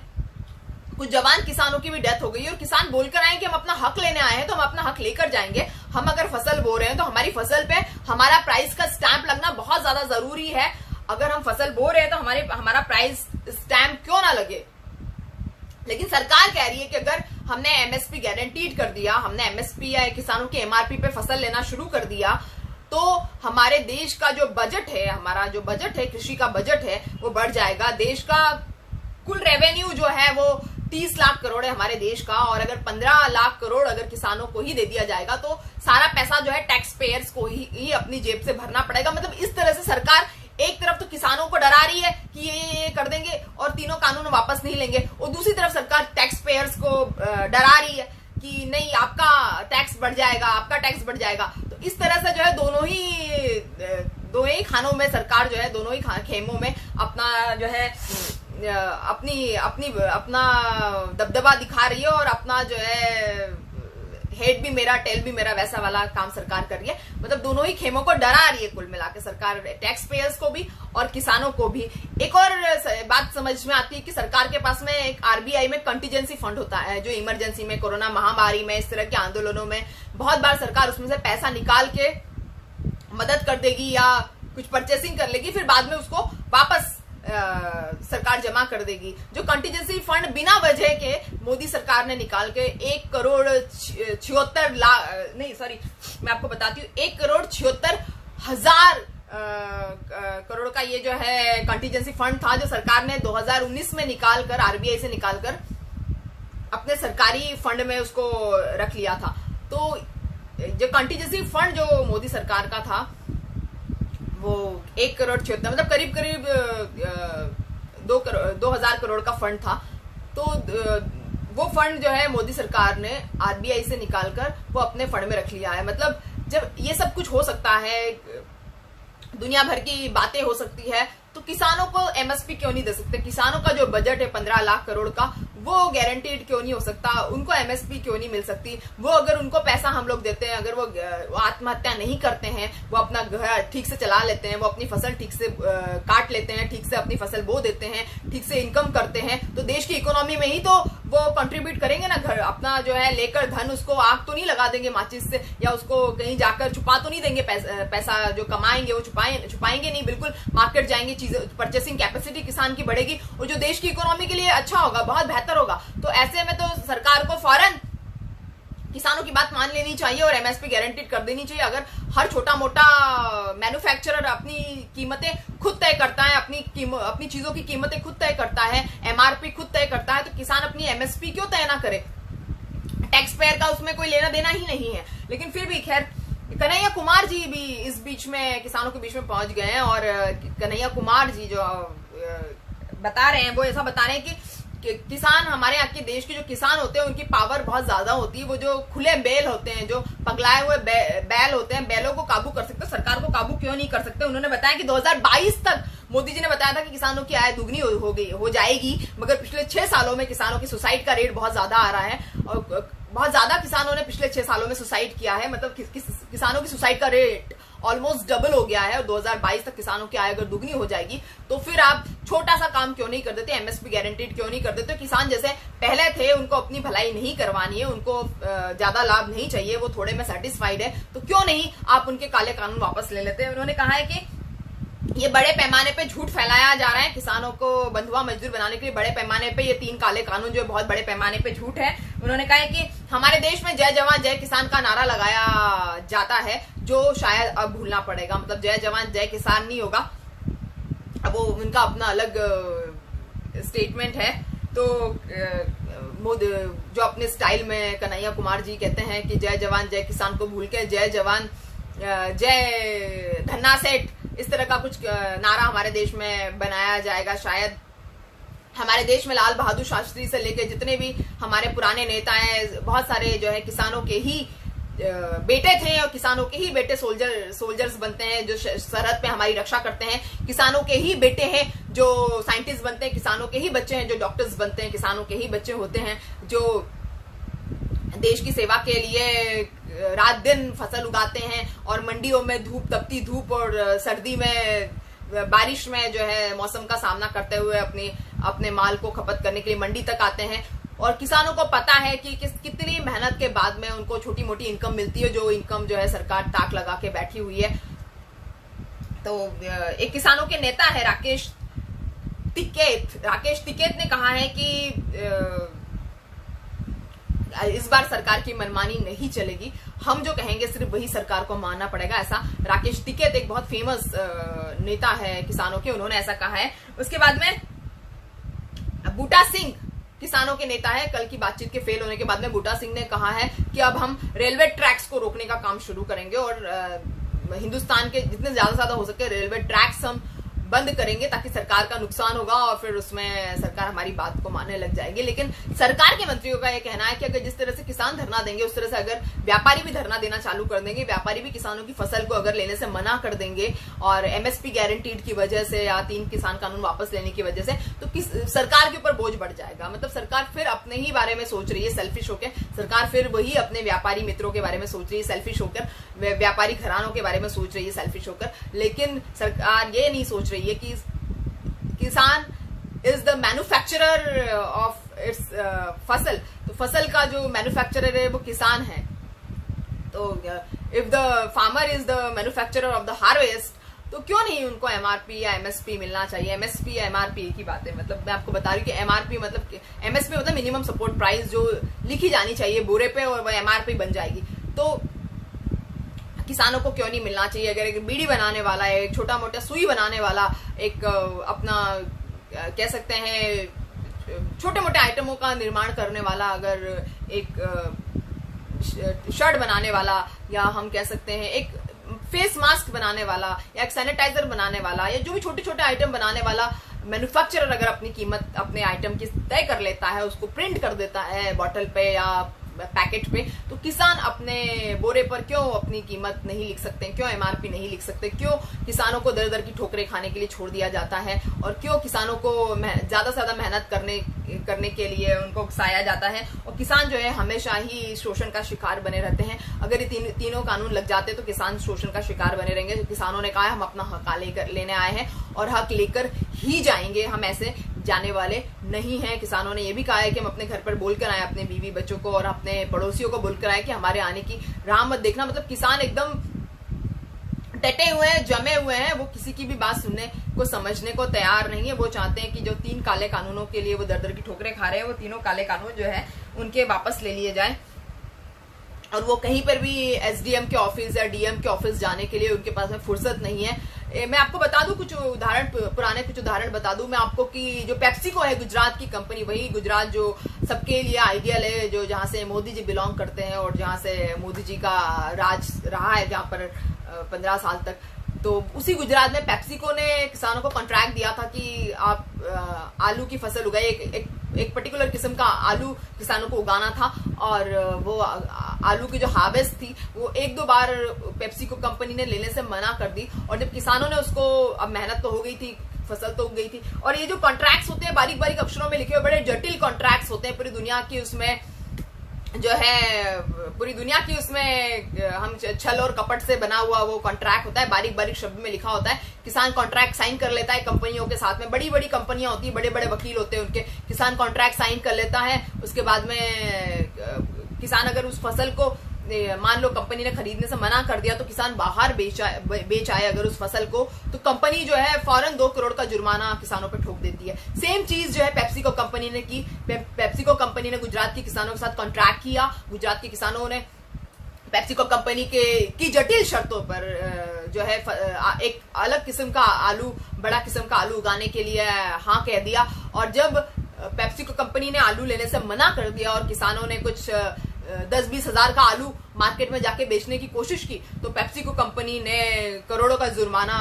कुछ जवान किसानों की भी डेथ हो गई और किसान बोलकर आए कि हम अपना हक लेने आए हैं तो हम अपना हक लेकर जाएंगे। हम अगर फसल बो रहे हैं तो हमारी फसल पे हमारा प्राइस का स्टैंप लगना बहुत ज्यादा जरूरी है। अगर हम फसल बो रहे हैं तो हमारा प्राइस स्टैंप क्यों ना लगे। लेकिन सरकार कह रही है कि अगर हमने एमएसपी गारंटीड कर दिया, हमने एमएसपी या किसानों की एमआरपी पे फसल लेना शुरू कर दिया, तो हमारे देश का जो बजट है, हमारा जो बजट है, कृषि का बजट है, वो बढ़ जाएगा। देश का कुल रेवेन्यू जो है वो 30 लाख करोड़ है हमारे देश का, और अगर 15 लाख करोड़ अगर किसानों को ही दे दिया जाएगा तो सारा पैसा जो है टैक्स पेयर्स को ही अपनी जेब से भरना पड़ेगा। मतलब इस तरह से सरकार एक तरफ तो किसानों को डरा रही है कि ये कर देंगे और तीनों कानून वापस नहीं लेंगे, और दूसरी तरफ सरकार टैक्स पेयर्स को डरा रही है कि नहीं आपका टैक्स बढ़ जाएगा, आपका टैक्स बढ़ जाएगा। तो इस तरह से जो है दोनों ही खानों में सरकार जो है, दोनों ही खेमों में अपना जो है अपना दबदबा दिखा रही है और अपना जो है हेड भी मेरा टेल भी मेरा वैसा वाला काम सरकार कर रही है। मतलब दोनों ही खेमों को डरा रही है कुल मिलाकर सरकार, टैक्स पेयर्स को भी और किसानों को भी। एक और बात समझ में आती है कि सरकार के पास में एक आरबीआई में कंटीजेंसी फंड होता है, जो इमरजेंसी में, कोरोना महामारी में, इस तरह के आंदोलनों में बहुत बार सरकार उसमें से पैसा निकाल के मदद कर देगी या कुछ परचेसिंग कर लेगी, फिर बाद में उसको वापस सरकार जमा कर देगी। जो कंटीजेंसी फंड बिना वजह के मोदी सरकार ने निकाल के 1 करोड़ 76 लाख, नहीं सॉरी मैं आपको बताती हूँ, 1 करोड़ 76 हजार करोड़ का ये जो है कंटीजेंसी फंड था जो सरकार ने 2019 में निकालकर, आरबीआई से निकालकर अपने सरकारी फंड में उसको रख लिया था। तो जो कंटीजेंसी फंड जो मोदी सरकार का था वो 1 करोड़ 76, मतलब करीब करीब 2,000 करोड़ का फंड था। तो वो फंड जो है मोदी सरकार ने आरबीआई से निकालकर वो अपने फंड में रख लिया है। मतलब जब ये सब कुछ हो सकता है, दुनिया भर की बातें हो सकती है, तो किसानों को एमएसपी क्यों नहीं दे सकते? किसानों का जो बजट है 15 लाख करोड़ का, वो गारंटीड क्यों नहीं हो सकता? उनको एमएसपी क्यों नहीं मिल सकती? वो अगर उनको पैसा हम लोग देते हैं, अगर वो आत्महत्या नहीं करते हैं, वो अपना घर ठीक से चला लेते हैं, वो अपनी फसल ठीक से काट लेते हैं, ठीक से अपनी फसल बो देते हैं, ठीक से इनकम करते हैं, तो देश की इकोनॉमी में ही तो वो कंट्रीब्यूट करेंगे ना। घर अपना जो है लेकर धन, उसको आग तो नहीं लगा देंगे माचिस से, या उसको कहीं जाकर छुपा तो नहीं देंगे। पैसा जो कमाएंगे वो छुपाएंगे नहीं, बिल्कुल मार्केट जाएंगे, परचेसिंग कैपेसिटी किसान की बढ़ेगी और जो देश की इकोनॉमी के लिए अच्छा होगा, बहुत बेहतर होगा। तो ऐसे में तो सरकार को फौरन किसानों की बात मान लेनी चाहिए और एमएसपी गारंटीड कर देनी चाहिए। अगर हर छोटा मोटा मैन्युफैक्चरर अपनी कीमतें खुद तय करता है, अपनी चीजों की कीमतें खुद तय करता है, एमआरपी खुद तय करता है, तो किसान अपनी एमएसपी क्यों तय ना करे? टैक्स पेयर का उसमें कोई लेना देना ही नहीं है। लेकिन फिर भी खैर, कन्हैया कुमार जी भी इस बीच में किसानों के बीच में पहुंच गए हैं और कन्हैया कुमार जी जो बता रहे हैं वो ऐसा बता रहे हैं कि किसान, हमारे यहाँ के देश के जो किसान होते हैं उनकी पावर बहुत ज्यादा होती है। वो जो खुले बैल होते हैं, जो पगलाए हुए बैल होते हैं, बैलों को काबू कर सकते, सरकार को काबू क्यों नहीं कर सकते? उन्होंने बताया कि 2022 तक मोदी जी ने बताया था कि किसानों की आय दुगनी हो जाएगी, मगर पिछले 6 सालों में किसानों की सुसाइड का रेट बहुत ज्यादा आ रहा है और बहुत ज्यादा किसानों ने पिछले 6 सालों में सुसाइड किया है। मतलब किसानों की सुसाइड का रेट ऑलमोस्ट डबल हो गया है और 2022 तक किसानों की आय अगर दुगनी हो जाएगी तो फिर आप छोटा सा काम क्यों नहीं कर देते? एमएसपी गारंटीड क्यों नहीं कर देते? किसान जैसे पहले थे, उनको अपनी भलाई नहीं करवानी है, उनको ज्यादा लाभ नहीं चाहिए, वो थोड़े में सेटिस्फाइड है, तो क्यों नहीं आप उनके काले कानून वापस ले लेते हैं? उन्होंने कहा है कि ये बड़े पैमाने पे झूठ फैलाया जा रहा है, किसानों को बंधुआ मजदूर बनाने के लिए बड़े पैमाने पे ये 3 काले कानून जो बहुत बड़े पैमाने पे झूठ है। उन्होंने कहा है कि हमारे देश में जय जवान जय किसान का नारा लगाया जाता है, जो शायद अब भूलना पड़ेगा। मतलब जय जवान जय किसान नहीं होगा, अब वो उनका अपना अलग स्टेटमेंट है। तो जो अपने स्टाइल में कन्हैया कुमार जी कहते हैं कि जय जवान जय किसान को भूल के जय जवान जय धन्ना सेठ, इस तरह का कुछ नारा हमारे देश में बनाया जाएगा। शायद हमारे देश में लाल बहादुर शास्त्री से लेके जितने भी हमारे पुराने नेता हैं, बहुत सारे जो है किसानों के ही बेटे थे और किसानों के ही बेटे सोल्जर्स बनते हैं, जो सरहद पे हमारी रक्षा करते हैं। किसानों के ही बेटे हैं जो साइंटिस्ट बनते हैं, किसानों के ही बच्चे हैं जो डॉक्टर्स बनते हैं, किसानों के ही बच्चे होते हैं जो देश की सेवा के लिए रात दिन फसल उगाते हैं और मंडियों में तपती धूप और सर्दी में बारिश में जो है मौसम का सामना करते हुए अपने माल को खपत करने के लिए मंडी तक आते हैं। और किसानों को पता है कि कितनी मेहनत के बाद में उनको छोटी मोटी इनकम मिलती है, जो इनकम जो है सरकार ताक लगा के बैठी हुई है। तो एक किसानों के नेता है राकेश टिकैत ने कहा है कि इस बार सरकार की मनमानी नहीं चलेगी, हम जो कहेंगे सिर्फ वही सरकार को मानना पड़ेगा। ऐसा राकेश टिकैत एक बहुत फेमस नेता है किसानों के, उन्होंने ऐसा कहा है। उसके बाद में बूटा सिंह किसानों के नेता है, कल की बातचीत के फेल होने के बाद में बूटा सिंह ने कहा है कि अब हम रेलवे ट्रैक्स को रोकने का काम शुरू करेंगे और हिंदुस्तान के जितने ज्यादा हो सके रेलवे ट्रैक्स हम बंद करेंगे ताकि सरकार का नुकसान होगा और फिर उसमें सरकार हमारी बात को मानने लग जाएगी। लेकिन सरकार के मंत्रियों का यह कहना है कि अगर जिस तरह से किसान धरना देंगे उस तरह से अगर व्यापारी भी धरना देना चालू कर देंगे, व्यापारी भी किसानों की फसल को अगर लेने से मना कर देंगे और एमएसपी गारंटीड की वजह से या 3 किसान कानून वापस लेने की वजह से, तो सरकार के ऊपर बोझ बढ़ जाएगा। मतलब सरकार फिर अपने ही बारे में सोच रही है सेल्फिश होकर, सरकार फिर वही अपने व्यापारी मित्रों के बारे में सोच रही है सेल्फिश होकर, व्यापारी घरानों के बारे में सोच रही है सेल्फिश होकर। लेकिन सरकार ये नहीं सोच रही है कि किसान is the manufacturer of its फसल, तो फसल का जो मैन्युफैक्चरर है वो किसान है। तो if the farmer is the manufacturer of the harvest, तो क्यों नहीं उनको एमआरपी या एमएसपी मिलना चाहिए? एमएसपी या एमआरपी एक ही बात है। मतलब मैं आपको बता रही हूँ कि एमआरपी मतलब एमएसपी मतलब मिनिमम सपोर्ट प्राइस जो लिखी जानी चाहिए बोरे पे और वो एमआरपी बन जाएगी। तो किसानों को क्यों नहीं मिलना चाहिए। अगर एक बीड़ी बनाने वाला है, एक छोटा मोटा सुई बनाने वाला, एक अपना कह सकते हैं छोटे मोटे आइटमों का निर्माण करने वाला, अगर एक शर्ट बनाने वाला, या हम कह सकते हैं एक फेस मास्क बनाने वाला, या एक सैनिटाइजर बनाने वाला, या जो भी छोटे छोटे आइटम बनाने वाला मैन्युफैक्चरर अगर अपनी कीमत अपने आइटम की तय कर लेता है, उसको प्रिंट कर देता है बॉटल पे या पैकेट पे, तो किसान अपने बोरे पर क्यों अपनी कीमत नहीं लिख सकते, क्यों एमआरपी नहीं लिख सकते, क्यों किसानों को दर दर की ठोकरें खाने के लिए छोड़ दिया जाता है, और क्यों किसानों को ज्यादा से ज्यादा मेहनत करने के लिए उनको उकसाया जाता है, और किसान जो है हमेशा ही शोषण का शिकार बने रहते हैं। अगर ये तीनों कानून लग जाते तो किसान शोषण का शिकार बने रहेंगे। तो किसानों ने कहा है हम अपना हक लेने आए हैं और हक लेकर ही जाएंगे, हम ऐसे जाने वाले नहीं हैं। किसानों ने यह भी कहा है कि हम अपने घर पर बोलकर आए, अपने बीवी बच्चों को और अपने पड़ोसियों को बोलकर आए कि हमारे आने की राह मत देखना। मतलब किसान एकदम डटे हुए हैं, जमे हुए हैं, वो किसी की भी बात सुनने को समझने को तैयार नहीं है। वो चाहते हैं कि जो 3 काले कानूनों के लिए वो दर दर की ठोकरें खा रहे हैं, वो तीनों काले कानून जो है उनके वापस ले लिए जाए, और वो कहीं पर भी एसडीएम के ऑफिस या डीएम के ऑफिस जाने के लिए उनके पास में फुर्सत नहीं है। मैं आपको बता दूं कुछ उदाहरण बता दूं मैं आपको कि जो पेप्सिको है गुजरात की कंपनी, वही गुजरात जो सबके लिए आइडियल है, जो जहां से मोदी जी बिलोंग करते हैं और जहां से मोदी जी का राज रहा है, जहां पर 15 साल तक, तो उसी गुजरात में पेप्सिको ने किसानों को कॉन्ट्रैक्ट दिया था कि आप आलू की फसल उगाइए। एक पर्टिकुलर किस्म का आलू किसानों को उगाना था, और वो आलू की जो हार्वेस्ट थी वो 1-2 बार पेप्सिको कंपनी ने लेने से मना कर दी। और जब किसानों ने उसको, अब मेहनत तो हो गई थी, फसल तो उग गई थी, और ये जो कॉन्ट्रैक्ट्स होते हैं बारीक बारीक अक्षरों में लिखे हुए, बड़े जटिल कॉन्ट्रैक्ट्स होते हैं, पूरी दुनिया की उसमें जो है पूरी दुनिया की उसमें हम छल और कपट से बना हुआ वो कॉन्ट्रैक्ट होता है, बारीक बारीक शब्द में लिखा होता है। किसान कॉन्ट्रैक्ट साइन कर लेता है कंपनियों के साथ में, बड़ी बड़ी कंपनियां होती है, बड़े बड़े वकील होते हैं उनके, किसान कॉन्ट्रैक्ट साइन कर लेता है। उसके बाद में किसान अगर उस फसल को मान लो कंपनी ने खरीदने से मना कर दिया, तो किसान बाहर बेच आए अगर उस फसल को, तो कंपनी जो है फौरन 2 करोड़ का जुर्माना किसानों पे ठोक देती है। सेम चीज जो है पेप्सिको कंपनी ने की। पेप्सिको कंपनी ने गुजरात के किसानों के साथ कॉन्ट्रैक्ट किया। गुजरात के किसानों ने पेप्सिको कंपनी की जटिल शर्तों पर जो है एक अलग किस्म का आलू, बड़ा किस्म का आलू उगाने के लिए हाँ कह दिया। और जब पेप्सिको कंपनी ने आलू लेने से मना कर दिया और किसानों ने कुछ 10-20 हजार का आलू मार्केट में जाके बेचने की कोशिश की, तो पेप्सिको कंपनी ने करोड़ों का जुर्माना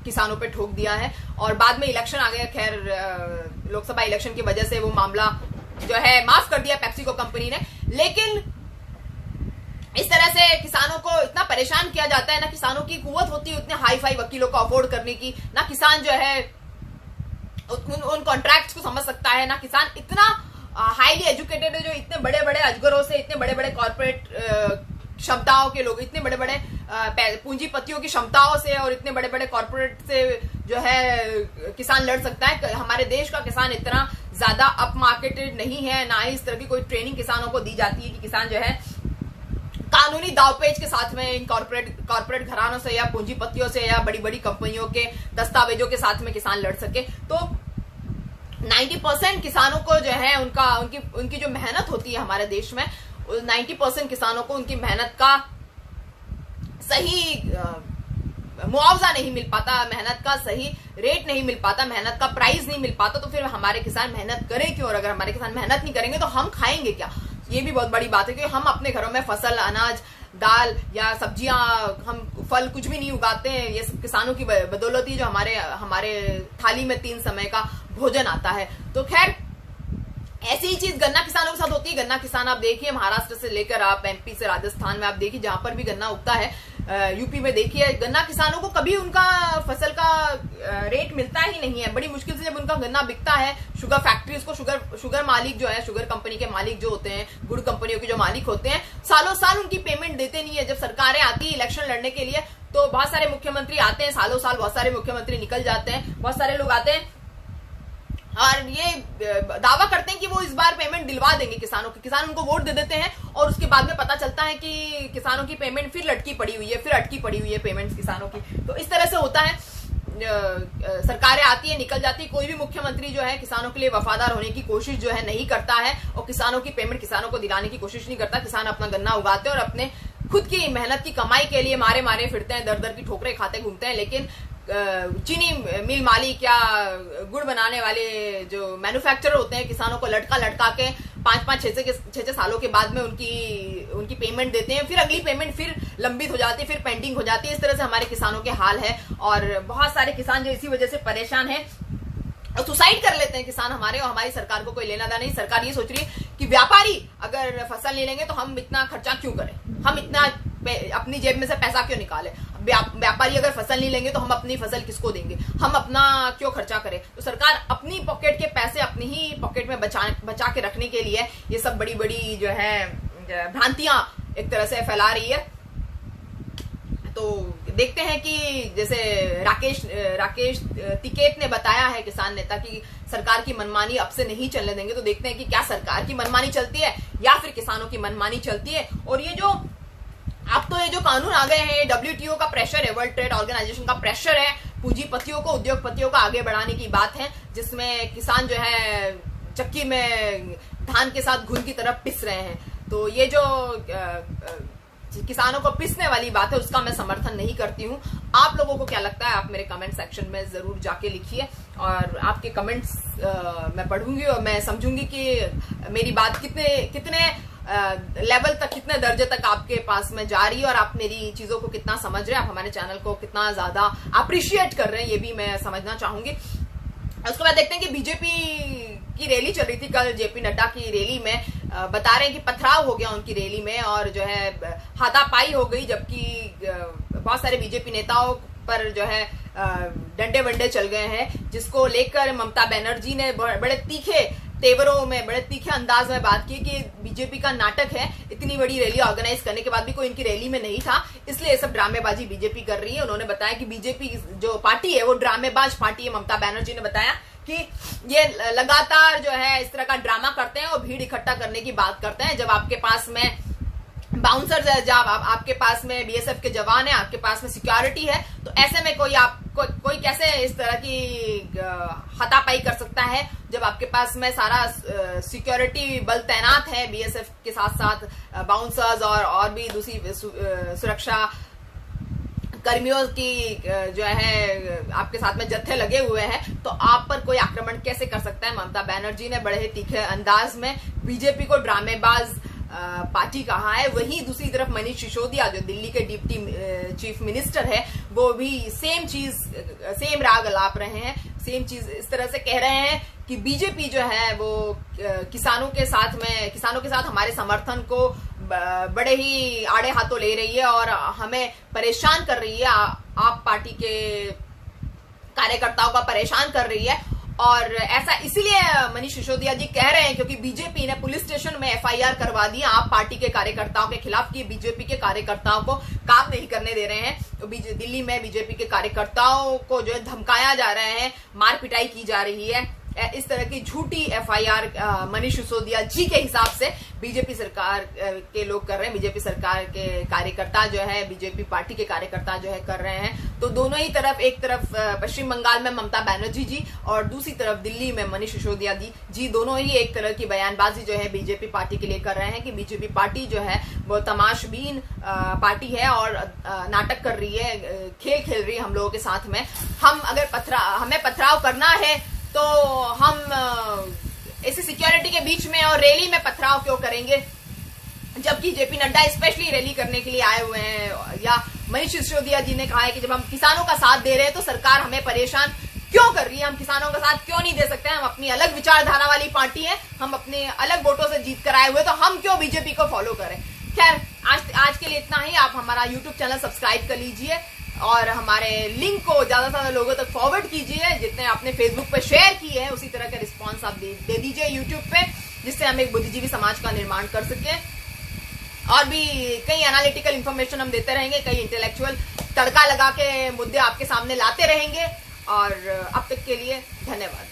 किसानों पे ठोक दिया है। और बाद में इलेक्शन आ गया, खैर लोकसभा इलेक्शन की वजह से वो मामला जो है माफ कर दिया पेप्सिको कंपनी ने। लेकिन इस तरह से किसानों को इतना परेशान किया जाता है, ना किसानों की कुव्वत होती है उतने हाई फाई वकीलों को अफोर्ड करने की, ना किसान जो है उन कॉन्ट्रैक्ट्स को समझ सकता है, ना किसान इतना हाईली एजुकेटेड है जो इतने बड़े बड़े अजगरों से, इतने बड़े बड़े कॉर्पोरेट क्षमताओं के लोग, इतने बड़े बड़े पूंजीपतियों की क्षमताओं से और इतने बड़े बड़े कॉर्पोरेट से जो है किसान लड़ सकता है। हमारे देश का किसान इतना ज्यादा अप मार्केटेड नहीं है, ना ही इस तरह की कोई ट्रेनिंग किसानों को दी जाती है कि किसान जो है कानूनी दावपेच के साथ में इन कॉर्पोरेट घरानों से या पूंजीपतियों से या बड़ी बड़ी कंपनियों के दस्तावेजों के साथ में किसान लड़ सके। तो 90% किसानों को जो है उनकी जो मेहनत होती है हमारे देश में, 90% किसानों को उनकी मेहनत का सही मुआवजा नहीं मिल पाता, मेहनत का सही रेट नहीं मिल पाता, मेहनत का प्राइस नहीं मिल पाता। तो फिर हमारे किसान मेहनत करें क्यों? और अगर हमारे किसान मेहनत नहीं करेंगे तो हम खाएंगे क्या? ये भी बहुत बड़ी बात है कि हम अपने घरों में फसल, अनाज, दाल या सब्जियां, हम फल कुछ भी नहीं उगाते हैं। ये सब किसानों की बदौलत ही जो हमारे थाली में 3 समय का भोजन आता है। तो खैर ऐसी ही चीज गन्ना किसानों के साथ होती है। गन्ना किसान आप देखिए, महाराष्ट्र से लेकर आप एमपी से राजस्थान में आप देखिए, जहां पर भी गन्ना उगता है, यूपी में देखिए, गन्ना किसानों को कभी उनका फसल का रेट मिलता ही नहीं है। बड़ी मुश्किल से जब उनका गन्ना बिकता है, शुगर फैक्ट्रीज को, शुगर मालिक जो है, शुगर कंपनी के मालिक जो होते हैं, गुड़ कंपनियों के जो मालिक होते हैं, सालों साल उनकी पेमेंट देते नहीं है। जब सरकारें आती है इलेक्शन लड़ने के लिए, तो बहुत सारे मुख्यमंत्री आते हैं, सालों साल बहुत सारे मुख्यमंत्री निकल जाते हैं, बहुत सारे लोग आते हैं और ये दावा करते हैं कि वो इस बार पेमेंट दिलवा देंगे किसानों की। किसान उनको वोट दे देते हैं और उसके बाद में पता चलता है कि किसानों की पेमेंट फिर लटकी पड़ी हुई है, फिर अटकी पड़ी हुई है पेमेंट किसानों की। तो इस तरह से होता है, सरकारें आती है, निकल जाती है, कोई भी मुख्यमंत्री जो है किसानों के लिए वफादार होने की कोशिश जो है नहीं करता है और किसानों की पेमेंट किसानों को दिलाने की कोशिश नहीं करता। किसान अपना गन्ना उगाते हैं और अपने खुद की मेहनत की कमाई के लिए मारे मारे फिरते हैं, दर दर की ठोकरें खाते घूमते हैं, लेकिन चीनी मिल मालिक या गुड़ बनाने वाले जो मैन्युफैक्चरर होते हैं किसानों को लटका लटका के 5-6 सालों के बाद में उनकी पेमेंट देते हैं, फिर अगली पेमेंट फिर लंबित हो जाती है, फिर पेंडिंग हो जाती है। इस तरह से हमारे किसानों के हाल है और बहुत सारे किसान जो इसी वजह से परेशान हैं और सुसाइड कर लेते हैं किसान हमारे, और हमारी सरकार को कोई लेना देना नहीं। सरकार ये सोच रही है कि व्यापारी अगर फसल नहीं लेंगे तो हम इतना खर्चा क्यों करें, हम इतना अपनी जेब में से पैसा क्यों निकालें, व्यापारी अगर फसल नहीं लेंगे तो हम अपनी फसल किसको देंगे, हम अपना क्यों खर्चा करें। तो सरकार अपनी पॉकेट के पैसे अपनी ही पॉकेट में बचा के रखने के लिए ये सब बड़ी बड़ी जो है भ्रांतियां एक तरह से फैला रही है। तो देखते हैं कि जैसे राकेश टिकैत ने बताया है, किसान नेता, की सरकार की मनमानी अब से नहीं चलने देंगे। तो देखते हैं कि क्या सरकार की मनमानी चलती है या फिर किसानों की मनमानी चलती है। और ये जो कानून आ गए हैं, WTO का प्रेशर है, वर्ल्ड ट्रेड ऑर्गेनाइजेशन का प्रेशर है, पूंजीपतियों को, उद्योगपतियों को आगे बढ़ाने की बात है, जिसमें किसान जो है चक्की में धान के साथ घुन की तरफ पिस रहे हैं। तो ये जो किसानों को पिसने वाली बात है उसका मैं समर्थन नहीं करती हूँ। आप लोगों को क्या लगता है, आप मेरे कमेंट सेक्शन में जरूर जाके लिखिए और आपके कमेंट्स मैं पढ़ूंगी और मैं समझूंगी कि मेरी बात कितने लेवल तक, कितने दर्जे तक आपके पास में जा रही है और आप मेरी चीजों को कितना समझ रहे हैं, आप हमारे चैनल को कितना ज्यादा अप्रिशिएट कर रहे हैं, ये भी मैं समझना चाहूंगी। उसके बाद देखते हैं कि बीजेपी की रैली चल रही थी कल, जेपी नड्डा की रैली में बता रहे हैं कि पथराव हो गया उनकी रैली में और जो है हाथापाई हो गई, जबकि बहुत सारे बीजेपी नेताओं पर जो है डंडे वंडे चल गए हैं, जिसको लेकर ममता बनर्जी ने बड़े तीखे तेवरों में, बड़े तीखे अंदाज में बात की कि बीजेपी का नाटक है, इतनी बड़ी रैली ऑर्गेनाइज करने के बाद भी कोई इनकी रैली में नहीं था, इसलिए ये सब ड्रामेबाजी बीजेपी कर रही है। उन्होंने बताया कि बीजेपी जो पार्टी है वो ड्रामेबाज पार्टी है। ममता बनर्जी ने बताया कि ये लगातार जो है इस तरह का ड्रामा करते हैं और भीड़ इकट्ठा करने की बात करते हैं। जब आपके पास में बाउंसर्स है, जब आपके पास में बीएसएफ के जवान है, आपके पास में सिक्योरिटी है, तो ऐसे में कोई कैसे इस तरह की हाथापाई कर सकता है जब आपके पास में सारा सिक्योरिटी बल तैनात है, बीएसएफ के साथ साथ बाउंसर्स और भी दूसरी सुरक्षा कर्मियों की जो है आपके साथ में जत्थे लगे हुए हैं, तो आप पर कोई आक्रमण कैसे कर सकता है। ममता बनर्जी ने बड़े ही तीखे अंदाज में बीजेपी को ड्रामेबाज पार्टी कहा है। वहीं दूसरी तरफ मनीष सिसोदिया जो दिल्ली के डिप्टी चीफ मिनिस्टर है, वो भी सेम राग अलाप रहे हैं, सेम चीज इस तरह से कह रहे हैं कि बीजेपी जो है वो किसानों के साथ हमारे समर्थन को बड़े ही आड़े हाथों ले रही है और हमें परेशान कर रही है, आप पार्टी के कार्यकर्ताओं का परेशान कर रही है। और ऐसा इसीलिए मनीष सिसोदिया जी कह रहे हैं क्योंकि बीजेपी ने पुलिस स्टेशन में एफआईआर करवा दी आप पार्टी के कार्यकर्ताओं के खिलाफ कि बीजेपी के कार्यकर्ताओं को काम नहीं करने दे रहे हैं। तो दिल्ली में बीजेपी के कार्यकर्ताओं को जो है धमकाया जा रहा है, मार पिटाई की जा रही है, इस तरह की झूठी एफआईआर मनीष सिसोदिया जी के हिसाब से बीजेपी सरकार के लोग कर रहे हैं, बीजेपी सरकार के कार्यकर्ता जो है, बीजेपी पार्टी के कार्यकर्ता जो है कर रहे हैं। तो दोनों ही तरफ, एक तरफ पश्चिम बंगाल में ममता बनर्जी जी और दूसरी तरफ दिल्ली में मनीष सिसोदिया जी दोनों ही एक तरह की बयानबाजी जो है बीजेपी पार्टी के लिए कर रहे हैं कि बीजेपी पार्टी जो है वो तमाशबीन पार्टी है और नाटक कर रही है, खेल रही है हम लोगों के साथ में। हमें पथराव करना है तो हम ऐसी सिक्योरिटी के बीच में और रैली में पथराव क्यों करेंगे, जबकि जेपी नड्डा स्पेशली रैली करने के लिए आए हुए हैं। या मनीष सिसोदिया जी ने कहा है कि जब हम किसानों का साथ दे रहे हैं तो सरकार हमें परेशान क्यों कर रही है, हम किसानों का साथ क्यों नहीं दे सकते, हम अपनी अलग विचारधारा वाली पार्टी है, हम अपने अलग वोटों से जीत कर आए हुए, तो हम क्यों बीजेपी को फॉलो करें। खैर आज के लिए इतना ही। आप हमारा यूट्यूब चैनल सब्सक्राइब कर लीजिए और हमारे लिंक को ज्यादा से ज्यादा लोगों तक फॉरवर्ड कीजिए। जितने आपने फेसबुक पे शेयर किए हैं उसी तरह का रिस्पांस आप दे दीजिए यूट्यूब पे, जिससे हम एक बुद्धिजीवी समाज का निर्माण कर सके। और भी कई एनालिटिकल इंफॉर्मेशन हम देते रहेंगे, कई इंटेलेक्चुअल तड़का लगा के मुद्दे आपके सामने लाते रहेंगे। और अब तक के लिए धन्यवाद।